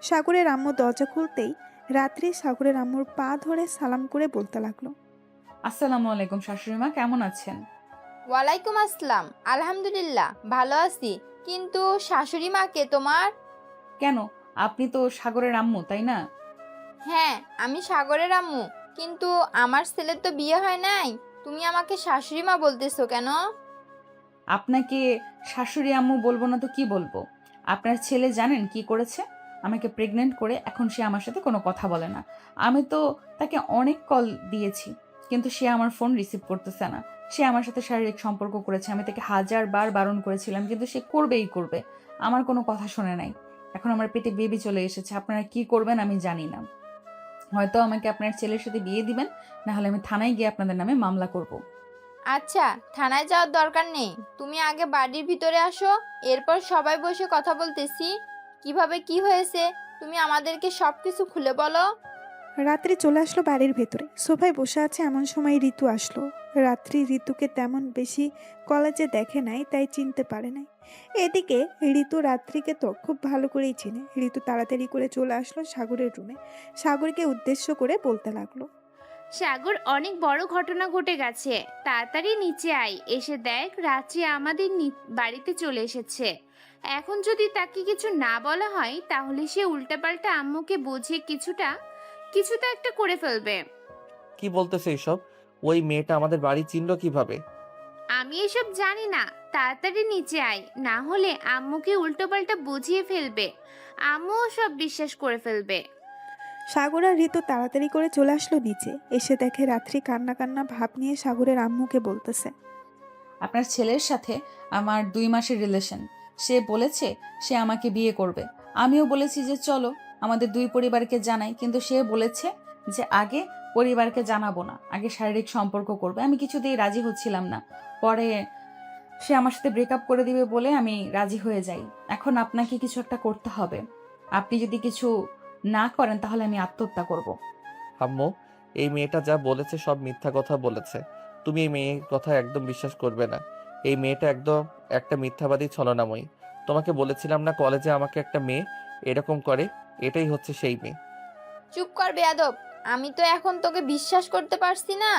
সাগরের আম্মু দরজা খুলতেই রাত্রি সাগরের আম্মুর পা ধরে সালাম করে বলতে লাগলো, আসসালামু আলাইকুম শাশুড়ি মা, কেমন আছেন? ওয়ালাইকুম আসসালাম, আলহামদুলিল্লাহ ভালো আছি। কিন্তু শাশুড়ি মা কে তোমার? কেন, আপনি তো সাগরের আম্মু, তাই না? হ্যাঁ, আমি সাগরের আম্মু, কিন্তু আমার ছেলের তো বিয়ে হয় নাই। তুমি আমাকে শাশুড়ি মা বলতেছো কেন? আপনাকে শাশুড়ি আম্মু বলবো না তো কি বলবো? আপনার ছেলে জানেন কি করেছে? আমাকে প্রেগনেন্ট করে এখন সে আমার সাথে কোনো কথা বলে না। আমি তো তাকে অনেক কল দিয়েছি, কিন্তু সে আমার ফোন রিসিভ করতেছে না। সে আমার সাথে শারীরিক সম্পর্ক করেছে। আমি তাকে 1000বার বারণ করেছিলাম, কিন্তু সে করবেই করবে। আমার কোনো কথা শোনে নাই। এখন আমার পেটে বেবি চলে এসেছে। আপনারা কি করবেন আমি জানি না। হয়তো আমাকে আপনার ছেলের সাথে বিয়ে দিবেন, না হলে আমি থানায় গিয়ে আপনাদের নামে মামলা করব। আচ্ছা, থানায় যাওয়ার দরকার নেই। তুমি আগে বাড়ির ভিতরে আসো, এরপর সবাই বসে কথা বলতেছি। কিভাবে কি হয়েছে তুমি আমাদেরকে সবকিছু খুলে বলো। রাত্রি চলে আসলো বাড়ির ভেতরে। সোফায় বসে আছে এমন সময় ঋতু আসলো। রাত্রি ঋতুকে তেমন বেশি কলেজে দেখে নাই, তাই চিনতে পারে নাই। এদিকে ঋতু রাত্রিকে তো খুব ভালো করেই চিনে। ঋতু তাড়াতাড়ি করে চলে আসলো সাগরের রুমে। সাগরকে উদ্দেশ্য করে বলতে লাগলো, সাগর, অনেক বড় ঘটনা ঘটে গেছে। তাড়াতাড়ি নিচে আয়, এসে দেখ রাত্রি আমাদের বাড়িতে চলে এসেছে। এখন যদি তাকে কিছু না বলা হয় তাহলে সে উল্টাপাল্টা আম্মুকে বুঝিয়ে কিছুটা একটা করে ফেলবে। কি বলতেছে এসব? ওই মেয়েটা আমাদের বাড়ি চিনলো কিভাবে? আমি এসব জানি না। তাড়াতাড়ি নিচে আয়, না হলে আম্মুকে উল্টোপাল্টা বুঝিয়ে ফেলবে। আম্মুও সব বিশ্বাস করে ফেলবে। সাগর আর ঋতু তাড়াতাড়ি করে চলে আসলো নিচে। এসে দেখে রাত্রি কান্না কান্না ভাব নিয়ে সাগরের আম্মুকে বলতেছে, আপনার ছেলের সাথে আমার 2 মাসের রিলেশন। সে বলেছে সে আমাকে বিয়ে করবে। আমিও বলেছি যে চলো আমাদের 2 পরিবারকে জানাই, কিন্তু সে বলেছে যে আগে পরিবারকে জানাবো না, আগে শারীরিক সম্পর্ক করবে। আমি কিছুতেই রাজি হচ্ছিলাম না। পরে সে আমার সাথে ব্রেকআপ করে দিবে বলে আমি রাজি হয়ে যাই। এখন আপনাকে কিছু একটা করতে হবে। আপনি যদি কিছু না করেন তাহলে আমি আত্মহত্যা করব। আম্মু, এই মেয়েটা যা বলেছে সব মিথ্যা কথা বলেছে। তুমি এই মেয়ের কথা একদম বিশ্বাস করবে না। এই মেয়েটা একদম একটা মিথ্যাবাদী ছলনাময়ী। তোমাকে বলেছিলাম না কলেজে আমাকে একটা মেয়ে এরকম করে? এটাই হচ্ছে সেই মেয়ে। চুপ কর বেয়াদব, আমি তো এখন তোকে বিশ্বাস করতে পারছি না।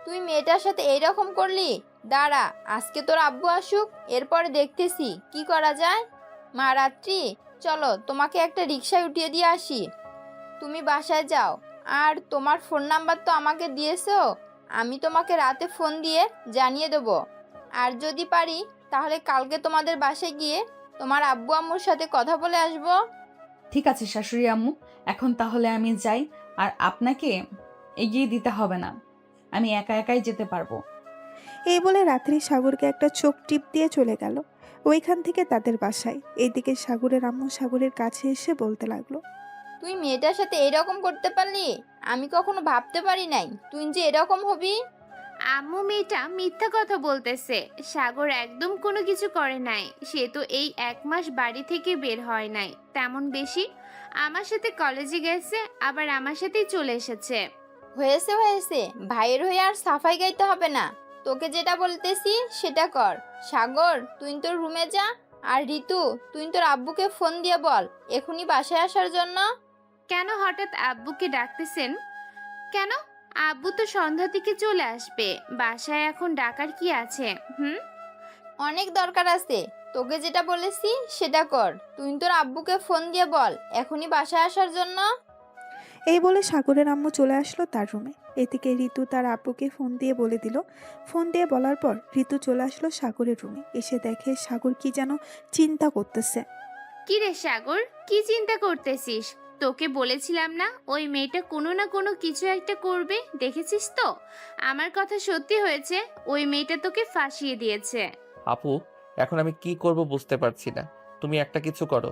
তুই মেয়েটার সাথে এইরকম করলি। দাঁড়া, আজকে তোর আব্বু আসুক, এরপরে দেখতেছি কি করা যায়। মা রাত্রি, চলো তোমাকে একটা রিকশায় উঠিয়ে দিয়ে আসি, তুমি বাসায় যাও। আর তোমার ফোন নাম্বার তো আমাকে দিয়েছো, আমি তোমাকে রাতে ফোন দিয়ে জানিয়ে দেবো। আর যদি পারি তাহলে কালকে তোমাদের বাসায় গিয়ে তোমার আব্বু আম্মুর সাথে কথা বলে আসবো। ঠিক আছে শাশুড়ি আম্মু, এখন তাহলে আমি যাই। আর আপনাকে এগিয়ে দিতে হবে না, আমি একা একাই যেতে পারবো। এই বলে রাত্রি সাগরকে একটা চোখ টিপ দিয়ে চলে গেল ওইখান থেকে তাদের বাসায়। এইদিকে সাগরের আম্মু সাগরের কাছে এসে বলতে লাগলো, তুই মেয়েটার সাথে এরকম করতে পারলি? আমি কখনো ভাবতে পারি নাই তুই যে এরকম হবি। আম্মু মেয়েটা মিথ্যা কথা বলতেছে। সাগর একদম কোনো কিছু করে নাই। সে তো এই 1 মাস বাড়ি থেকে বের হয় নাই তেমন বেশি। আমার সাথে কলেজে গেছে, আবার আমার সাথেই চলে এসেছে। হয়েছে হয়েছে, ভাইয়ের হয়ে আর সাফাই গাইতে হবে না। তোকে যেটা বলতেছি সেটা কর। সাগর তুই তোর রুমে যা। আর ঋতু, তুই তোর আব্বুকে ফোন দিয়ে বল এখনই বাসায় আসার জন্য। কেন হঠাৎ আব্বুকে ডাকতেছেন? কেন? আব্বু তো সন্ধ্যা থেকে চলে আসবে, বাসায় এখন ডাকার কি আছে? অনেক দরকার আছে, তোকে যেটা বলেছি সেটা কর। তুই তোর আব্বুকে ফোন দিয়ে বল এখনই বাসায় আসার জন্য। এই বলে সাগরের আম্মু চলে আসলো তার রুমে। এদিকে ঋতু তার আব্বুকে ফোন দিয়ে বলে দিল। ফোন দিয়ে বলার পর ঋতু চলে আসলো সাগরের রুমে। এসে দেখে সাগর কি যেন চিন্তা করতেছে। কি রে সাগর, কি চিন্তা করতেছিস? তোকে বলেছিলাম না ওই মেয়েটা কোনো না কোনো কিছু একটা করবে, দেখেছিস তো? আমার কথা সত্যি হয়েছে, ওই মেয়েটা তোকে ফাঁসিয়ে দিয়েছে। আপু, এখন আমি কি করব বুঝতে পারছি না। তুমি একটা কিছু করো,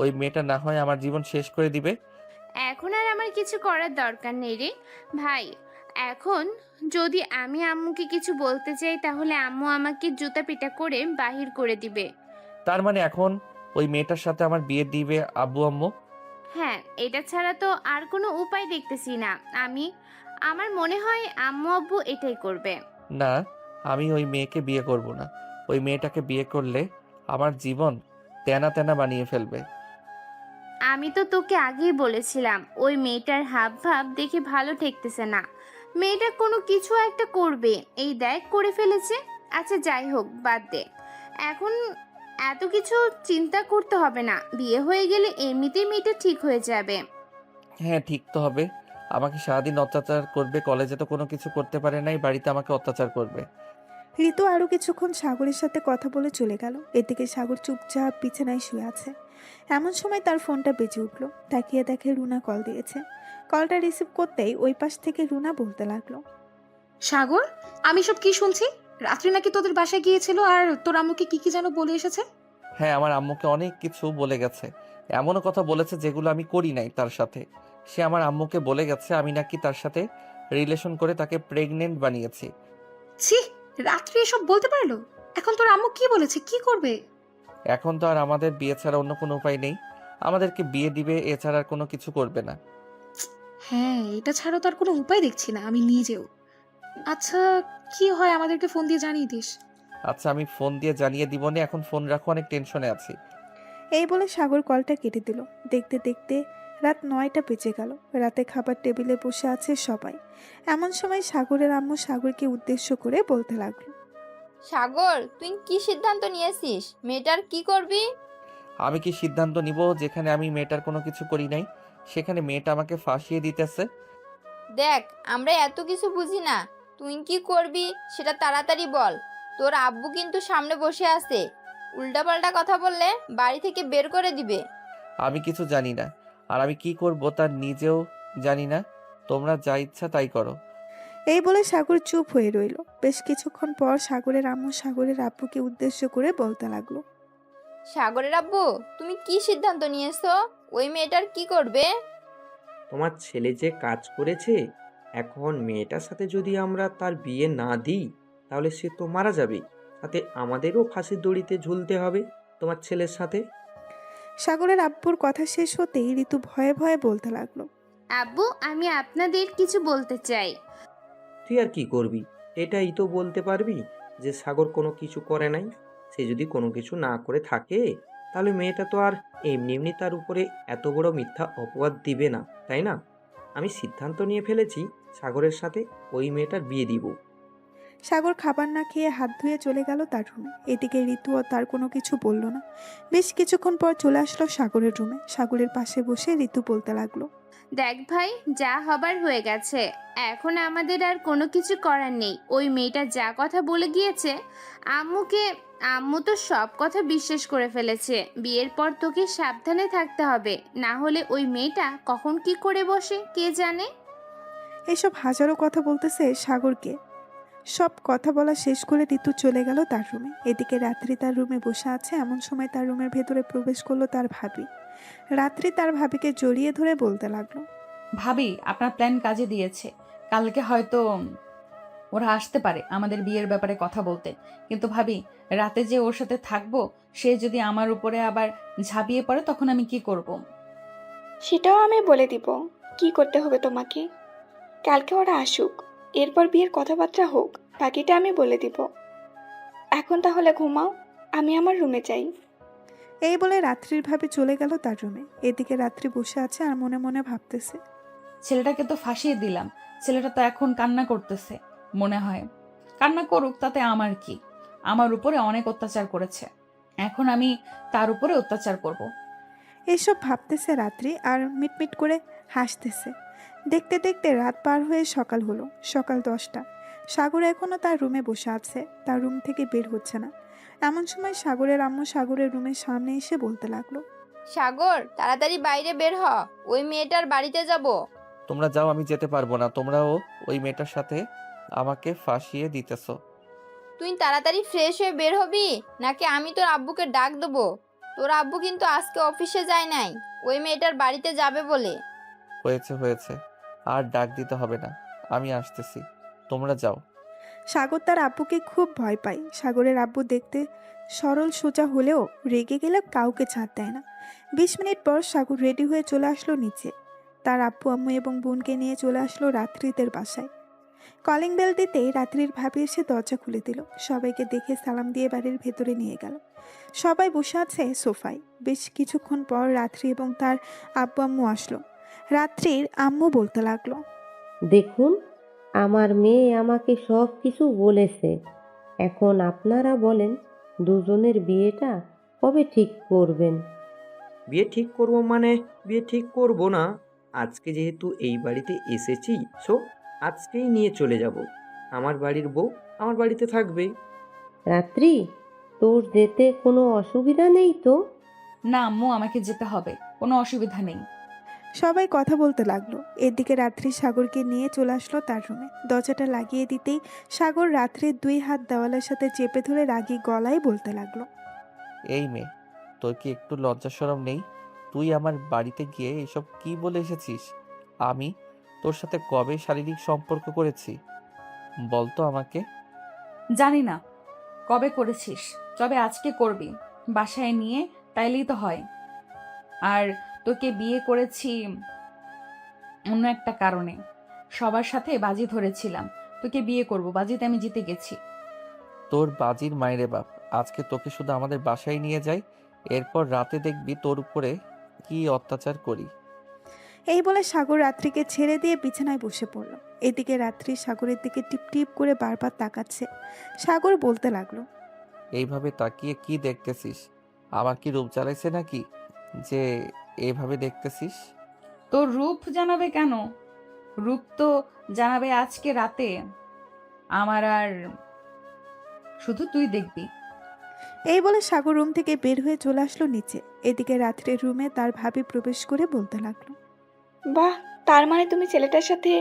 ওই মেয়েটা না হয় আমার জীবন শেষ করে দিবে। এখন আর আমার কিছু করার দরকার নেই রে ভাই। এখন যদি আমি আম্মুকে কিছু বলতে চাই তাহলে আম্মু আমাকে জুতা পিটা করে বাহির করে দিবে। তার মানে এখন ওই মেয়েটার সাথে আমার বিয়ে দিবে আব্বু আম্মু? হ্যাঁ, এটা ছাড়া তো আর কোনো উপায় দেখতেছি না আমি। আমার মনে হয় আম্মু আব্বু এটাই করবে। না, আমি ওই মেয়েকে বিয়ে করব না। ওই মেয়েটাকে বিয়ে করলে আমার জীবন তেনা তেনা বানিয়ে ফেলবে। আমি তো তোকে আগেই বলেছিলাম ওই মেয়েটার হাব ভাব দেখে ভালো ঠেকতেছে না। মেয়েটা কোনো কিছু একটা করবে, এই দেখ করে ফেলেছে। আচ্ছা যাই হোক, বাদ দে এখন, এত কিছু চিন্তা করতে হবে না। বিয়ে হয়ে গেলে এমনিতেই মেয়েটা ঠিক হয়ে যাবে। হ্যাঁ, ঠিক তো হবে। আমাকে সারাদিন অত্যাচার করবে, কলেজে তো কোনো কিছু করতে পারে নাই, বাড়িতে আমাকে অত্যাচার করবে। ঋতু আরো কিছুক্ষণ সাগরের সাথে কথা বলে চলে গেল। এদিকে সাগর চুপচাপ বিছানায় শুয়ে আছে। এমন সময় তার ফোনটা বেজে উঠল। তাকিয়ে দেখে রুনা কল দিয়েছে। কলটা রিসিভ করতেই ওই পাশ থেকে রুনা বলতে লাগলো, সাগর, আমি সব কি শুনছি? রাত্রি নাকি তোদের বাসায় গিয়েছিল আর তোর আম্মুকে কি কি যেন বলে এসেছে। হ্যাঁ, আমার আম্মুকে অনেক কিছু বলে গেছে। এমনও কথা বলেছে যেগুলো আমি করি নাই তার সাথে। সে আমার আম্মুকে বলে গেছে আমি নাকি তার সাথে রিলেশন করে তাকে প্রেগনেন্ট বানিয়েছি। ছি, রাত্রি এসব বলতে পারলো? এখন তোর আম্মু কি বলেছে, কি করবে? এখন তো আর আমাদের বিয়ে ছাড়া অন্য কোনো উপায় নেই। আমাদেরকে বিয়ে দিবে, এছাড়া আর কোনো কিছু করবে না। হ্যাঁ, এটা ছাড়া তো আর কোনো উপায় দেখছি না আমি নিজেও। আচ্ছা, কি হয় আমাদেরকে ফোন দিয়ে জানিয়ে দিস। আচ্ছা, আমি ফোন দিয়ে জানিয়ে দিব না, এখন ফোন রাখো, অনেক টেনশনে আছি। এই বলে সাগর কলটা কেটে দিল। দেখতে দেখতে রাত 9টা বেজে গেল। রাতে খাবার টেবিলে বসে আছে সবাই। এমন সময় সাগরের আম্মু সাগরকে উদ্দেশ্য করে বলতে লাগলো, সাগর তুই কি সিদ্ধান্ত নিয়েছিস? মেয়েটার কি করবি? আমি কি সিদ্ধান্ত নিব? যেখানে আমি মেয়েটার কোনো কিছু করি নাই সেখানে মেয়েটা আমাকে ফাঁসিয়ে দিতেছে। দেখ, আমরা এত কিছু বুঝি না, তুই কি করবি সেটা তাড়াতাড়ি বল। তোর আব্বু কিন্তু সামনে বসে আছে, উল্টাপাল্টা কথা বললে বাড়ি থেকে বের করে দিবে। আমি কিছু জানি না, আর আমি কি করব তার নিজেও জানি না। তোমরা যা ইচ্ছা তাই করো। এই বলে সাগর চুপ হয়ে রইল। বেশ কিছুক্ষণ পর সাগরের আম্মু সাগরের আব্বুকে উদ্দেশ্য করে বলতে লাগলো, সাগরের আব্বু, তুমি কি সিদ্ধান্ত নিয়েছো? ওই মেয়েটার কি করবে? তোমার ছেলে যে কাজ করেছে, এখন মেয়েটার সাথে যদি আমরা তার বিয়ে না দিই তাহলে সে তো মারা যাবে, সাথে আমাদেরও ফাঁসির দড়িতে ঝুলতে হবে তোমার ছেলের সাথে। সাগরের আব্বুর কথা শেষ হতেই ঋতু ভয়ে ভয়ে বলতে লাগলো, আব্বু, আমি আপনাদের কিছু বলতে চাই। তুই আর কি করবি? এটাই তো বলতে পারবি যে সাগর কোনো কিছু করে নাই। সে যদি কোনো কিছু না করে থাকে তাহলে মেয়েটা তো আর এমনি এমনি তার উপরে এত বড় মিথ্যা অপবাদ দিবে না, তাই না? আমি সিদ্ধান্ত নিয়ে ফেলেছি সাগরের সাথে ওই মেয়েটার বিয়ে দিব। সাগর খাবার না খেয়ে হাত ধুয়ে চলে গেল তার রুমে। এদিকে ঋতুও তার কোনো কিছু বলল না। বেশ কিছুক্ষণ পর চলে আসলো সাগরের রুমে। সাগরের পাশে বসে ঋতু বলতে লাগলো, দেখ ভাই, যা হবার হয়ে গেছে। এখন আমাদের আর কোনো কিছু করার নেই। ওই মেয়েটা যা কথা বলে গিয়েছে, আম্মু তো সব কথা বিশ্বাস করে ফেলেছে। বিয়ের পর তোকে সাবধানে থাকতে হবে, না হলে ওই মেয়েটা কখন কি করে বসে কে জানে। এসব হাজারো কথা বলতেছে সাগরকে। সব কথা বলা শেষ করে ঋতু চলে গেল তার রুমে। এদিকে রাত্রি তার রুমে বসে আছে। এমন সময় তার রুমের ভেতরে প্রবেশ করলো তার ভাবি। রাত্রি তার ভাবিকে জড়িয়ে ধরে বলতে লাগলো, ভাবি, আপনার প্ল্যান কাজে দিয়েছে। কালকে হয়তো ওরা আসতে পারে আমাদের বিয়ের ব্যাপারে কথা বলতে, কিন্তু ভাবি, রাতে যে ওর সাথে থাকবো, সে যদি আমার উপরে আবার ঝাঁপিয়ে পড়ে তখন আমি কি করব? সেটাও আমি বলে দিব কি করতে হবে তোমাকে। কালকে ওরা আসুক, এরপর বিয়ের কথাবার্তা হোক, বাকিটা আমি বলে দিব। এখন তাহলে ঘুমাও, আমি আমার রুমে যাই। এই বলে রাত্রির ভাবে চলে গেল তার রুমে। এদিকে রাত্রি বসে আছে আর মনে মনে ভাবতেছে, ছেলেটাকে তো ফাঁসিয়ে দিলাম, ছেলেটা তো এখন কান্না করতেছে। মনে হয় কান্না করুক, তাতে আমার কি? আমার উপরে অনেক অত্যাচার করেছে, এখন আমি তার উপরে অত্যাচার করব। এইসব ভাবতেছে রাত্রি আর মিটমিট করে হাসতেছে। দেখতে দেখতে রাত পার হয়ে সকাল হলো। সকাল 10টা। সাগর এখনো তার রুমে বসে আছে, তার রুম থেকে বের হচ্ছে না। এমন সময় সাগরের আম্মু সাগরের রুমের সামনে এসে বলতে লাগলো, সাগর, তাড়াতাড়ি বাইরে বের হ, ওই মেয়েটার বাড়িতে যাব। তোমরা যাও, আমি যেতে পারবো না। তোমরাও ওই মেয়েটার সাথে আমাকে ফাঁসিয়ে দিতেছো। তুই তাড়াতাড়ি ফ্রেশ হয়ে বের হবি, নাকি আমি তোর আব্বুকে ডাক দেবো। তোর আব্বু কিন্তু আজকে অফিসে যায় নাই, ওই মেয়েটার বাড়িতে যাবে বলে। হয়েছে হয়েছে, আর ডাক দিতে হবে না, আমি আসতেছি, তোমরা যাও। সাগর তার আব্বুকে খুব ভয় পায়। সাগরের আব্বু দেখতে সরল সোজা হলেও রেগে গেলে কাউকে ছাড় দেয় না। 20 মিনিট পর সাগর রেডি হয়ে চলে আসলো নিচে। তার আব্বু আম্মু এবং বোনকে নিয়ে চলে আসলো রাত্রিদের বাসায়। কলিং বেল দিতেই রাত্রির ভাবি এসে দরজা খুলে দিল। সবাইকে দেখে সালাম দিয়ে বাড়ির ভেতরে নিয়ে গেল। সবাই বসে আছে সোফায়। বেশ কিছুক্ষণ পর রাত্রি এবং তার আব্বু আম্মু আসলো। রাত্রির আম্মু বলতে লাগলো, দেখুন, আমার মেয়ে আমাকে সব কিছু বলেছে। এখন আপনারা বলেন, দুজনের বিয়েটা কবে ঠিক করবেন? বিয়ে ঠিক করব মানে বিয়ে ঠিক করব না। আজকে যেহেতু এই বাড়িতে এসেছি, সো আজকেই নিয়ে চলে যাব। আমার বাড়ির বউ আমার বাড়িতে থাকবে। রাত্রি, তোর যেতে কোনো অসুবিধা নেই তো? না আম্মু, আমাকে যেতে হবে, কোনো অসুবিধা নেই। সবাই কথা বলতে লাগলো। এদিকে রাত্রি সাগরকে নিয়ে চলে আসলো তার রুমে। দরজাটা লাগিয়ে দিতেই সাগর রাত্রির 2 হাত দেওয়ালের সাথে চেপে ধরে রাগী গলায় বলতে লাগলো, এই মেয়ে, তোর কি একটু লজ্জা শরম নেই? তুই আমার বাড়িতে গিয়ে এসব কি বলে এসেছিস? আমি তোর সাথে কবে শারীরিক সম্পর্ক করেছি বলতো আমাকে? জানি না কবে করেছিস, তবে আজকে করবি বাসায় নিয়ে, তাইলেই তো হয়। আর তোকে বিয়ে করেছি অন্য একটা কারণে। সবার সাথে বাজি ধরেছিলাম তোকে বিয়ে করব, বাজিতে আমি জিতে গেছি। তোর বাজির মাইরে বাপ, আজকে তোকে শুধু আমাদের বাসায় নিয়ে যাই, এরপর রাতে দেখবি তোর উপরে কি অত্যাচার করি। এই বলে সাগর রাত্রিকে ছেড়ে দিয়ে বিছানায় বসে পড়ল। এদিকে রাত্রি সাগরের দিকে টিপ টিপ করে বারবার তাকাচ্ছে। সাগর বলতে লাগলো, এইভাবে তাকিয়ে কি দেখতেছিস? আমার কি রূপ জ্বালাইছে নাকি যে এইভাবে দেখতেছিস? তোর রূপ জানাবে কেন? রূপ তো জানাবে আজকে রাতে আমার। আর শুধু তুই দেখবি। এই বলে সাগর রুম থেকে বের হয়ে চলে আসলো নিচে। এদিকে রাত্রির রুমে তার ভাবি প্রবেশ করে বলতে লাগলো, বাহ, তার মানে তুমি ছেলেটার সাথে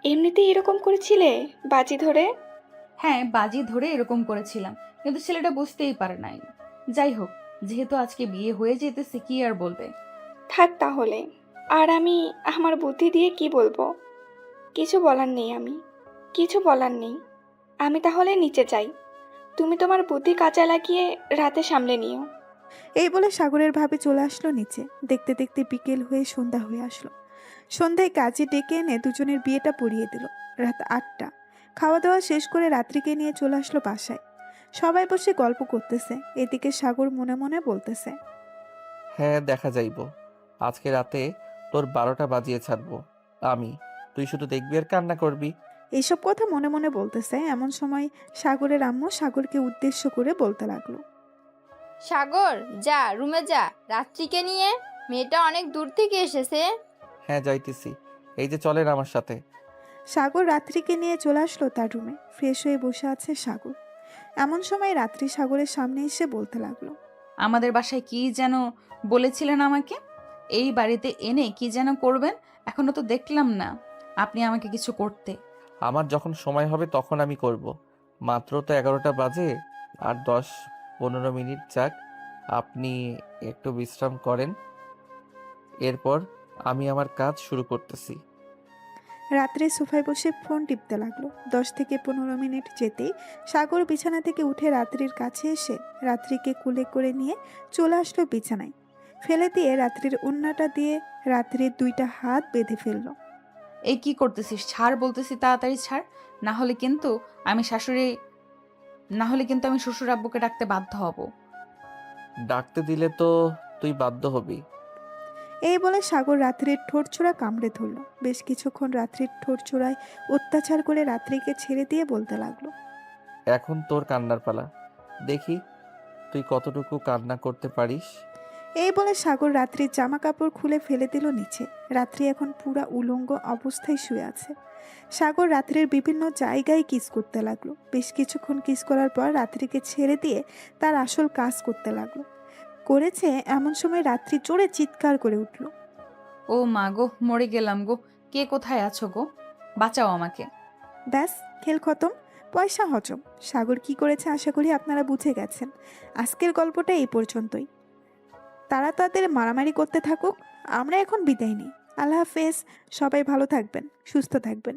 এমনিতেই এরকম করেছিলে বাজি ধরে? হ্যাঁ, বাজি ধরে এরকম করেছিলাম, কিন্তু ছেলেটা বুঝতেই পারে নাই। যাই হোক, যেহেতু আজকে বিয়ে হয়ে যেতেছে, কি আর বলবে। থাক তাহলে, আর আমি আমার বুদ্ধি দিয়ে কি বলবো? কিছু বলার নেই, কিছু বলার নেই। আমি তাহলে নিচে যাই, তুমি তোমার বুদ্ধি কাজে লাগিয়ে রাতে সামলে নিও। এই বলে সাগরের ভাবি চলে আসলো নিচে। দেখতে দেখতে বিকেল হয়ে সন্ধ্যা হয়ে আসলো। সন্ধ্যায় কাজে ডেকে এনে দুজনের বিয়েটা পড়িয়ে দিল। রাত 8টা। খাওয়া দাওয়া শেষ করে রাত্রিকে নিয়ে চলে আসলো বাসায়। সবাই বসে গল্প করতেছে। এদিকে সাগর মনে মনে বলতেছে, হ্যাঁ, দেখা যাইব। আজকে রাতে তোর 12টা বাজিয়ে ছাড়বো আমি, তুই শুধু দেখবি আর কান্না করবি। এইসব কথা মনে মনে বলতেছে, এমন সময় সাগরের আম্মু সাগরকে উদ্দেশ্য করে বলতে লাগলো। সাগর যা রুমে যা, রাত্রিকে নিয়ে, মেয়েটা অনেক দূর থেকে এসেছে। হ্যাঁ যাইতেছি, এই যে চলেন আমার সাথে। সাগর রাত্রিকে নিয়ে চলে আসলো তার রুমে। ফ্রেশ হয়ে বসে আছে সাগর। এমন সময় রাত্রি সাগরের সামনে এসে বলতে লাগলো। আমাদের বাসায় কি যেন বলেছিলেন আমাকে? এই বাড়িতে এনে কি যেন করবেন? এখনো তো দেখলাম না আপনি আমাকে কিছু করতে। আমার যখন সময় হবে তখন আমি করব। মাত্র তো 11টা বাজে, আর 10-15 মিনিট যাক, আপনি একটু বিশ্রাম করেন, এরপর আমি আমার কাজ শুরু করতেছি। রাত্রে সোফায় বসে ফোন টিপতে লাগলো। 10 থেকে 15 মিনিট যেতেই সাগর বিছানা থেকে উঠে রাত্রির কাছে এসে রাত্রিকে কুলে করে নিয়ে চলে আসলো বিছানায়। ফেলে দিয়ে রাত্রির ওড়নাটা দিয়ে রাত্রির 2টা হাত বেঁধে ফেললো। এই কি করতেছিস? ছাড় বলতেছি, তাড়াতাড়ি ছাড়, না হলে কিন্তু আমি শ্বশুর আব্বুকে ডাকতে বাধ্য হব। ডাকতে দিলে তো তুই বাধ্য হবি। এই বলে সাগর রাত্রির ঠোঁটছোড়া কামড়ে ধরল। বেশ কিছুক্ষণ রাত্রির ঠোঁটছোড়ায় অত্যাচার করে রাত্রিকে ছেড়ে দিয়ে বলতে লাগলো। এখন তোর কান্নার পালা, দেখি তুই কতটুকু কান্না করতে পারিস। এই বলে সাগর রাত্রির জামা কাপড় খুলে ফেলে দিল নিচে। রাত্রি এখন পুরা উলঙ্গ অবস্থায় শুয়ে আছে। সাগর রাত্রির বিভিন্ন জায়গায় কিস করতে লাগলো। বেশ কিছুক্ষণ কিস করার পর রাত্রিকে ছেড়ে দিয়ে তার আসল কাজ করতে লাগলো। করেছে এমন সময় রাত্রি জোরে চিৎকার করে উঠল। ও মা গো, মরে গেলাম গো, কে কোথায় আছো গো, বাঁচাও আমাকে। ব্যাস, খেল খতম, পয়সা হজম। সাগর কি করেছে আশা করি আপনারা বুঝে গেছেন। আজকের গল্পটা এই পর্যন্তই। তারা তাদের মারামারি করতে থাকুক, আমরা এখন বিদায় নিই। আল্লাহ হাফেজ। সবাই ভালো থাকবেন, সুস্থ থাকবেন।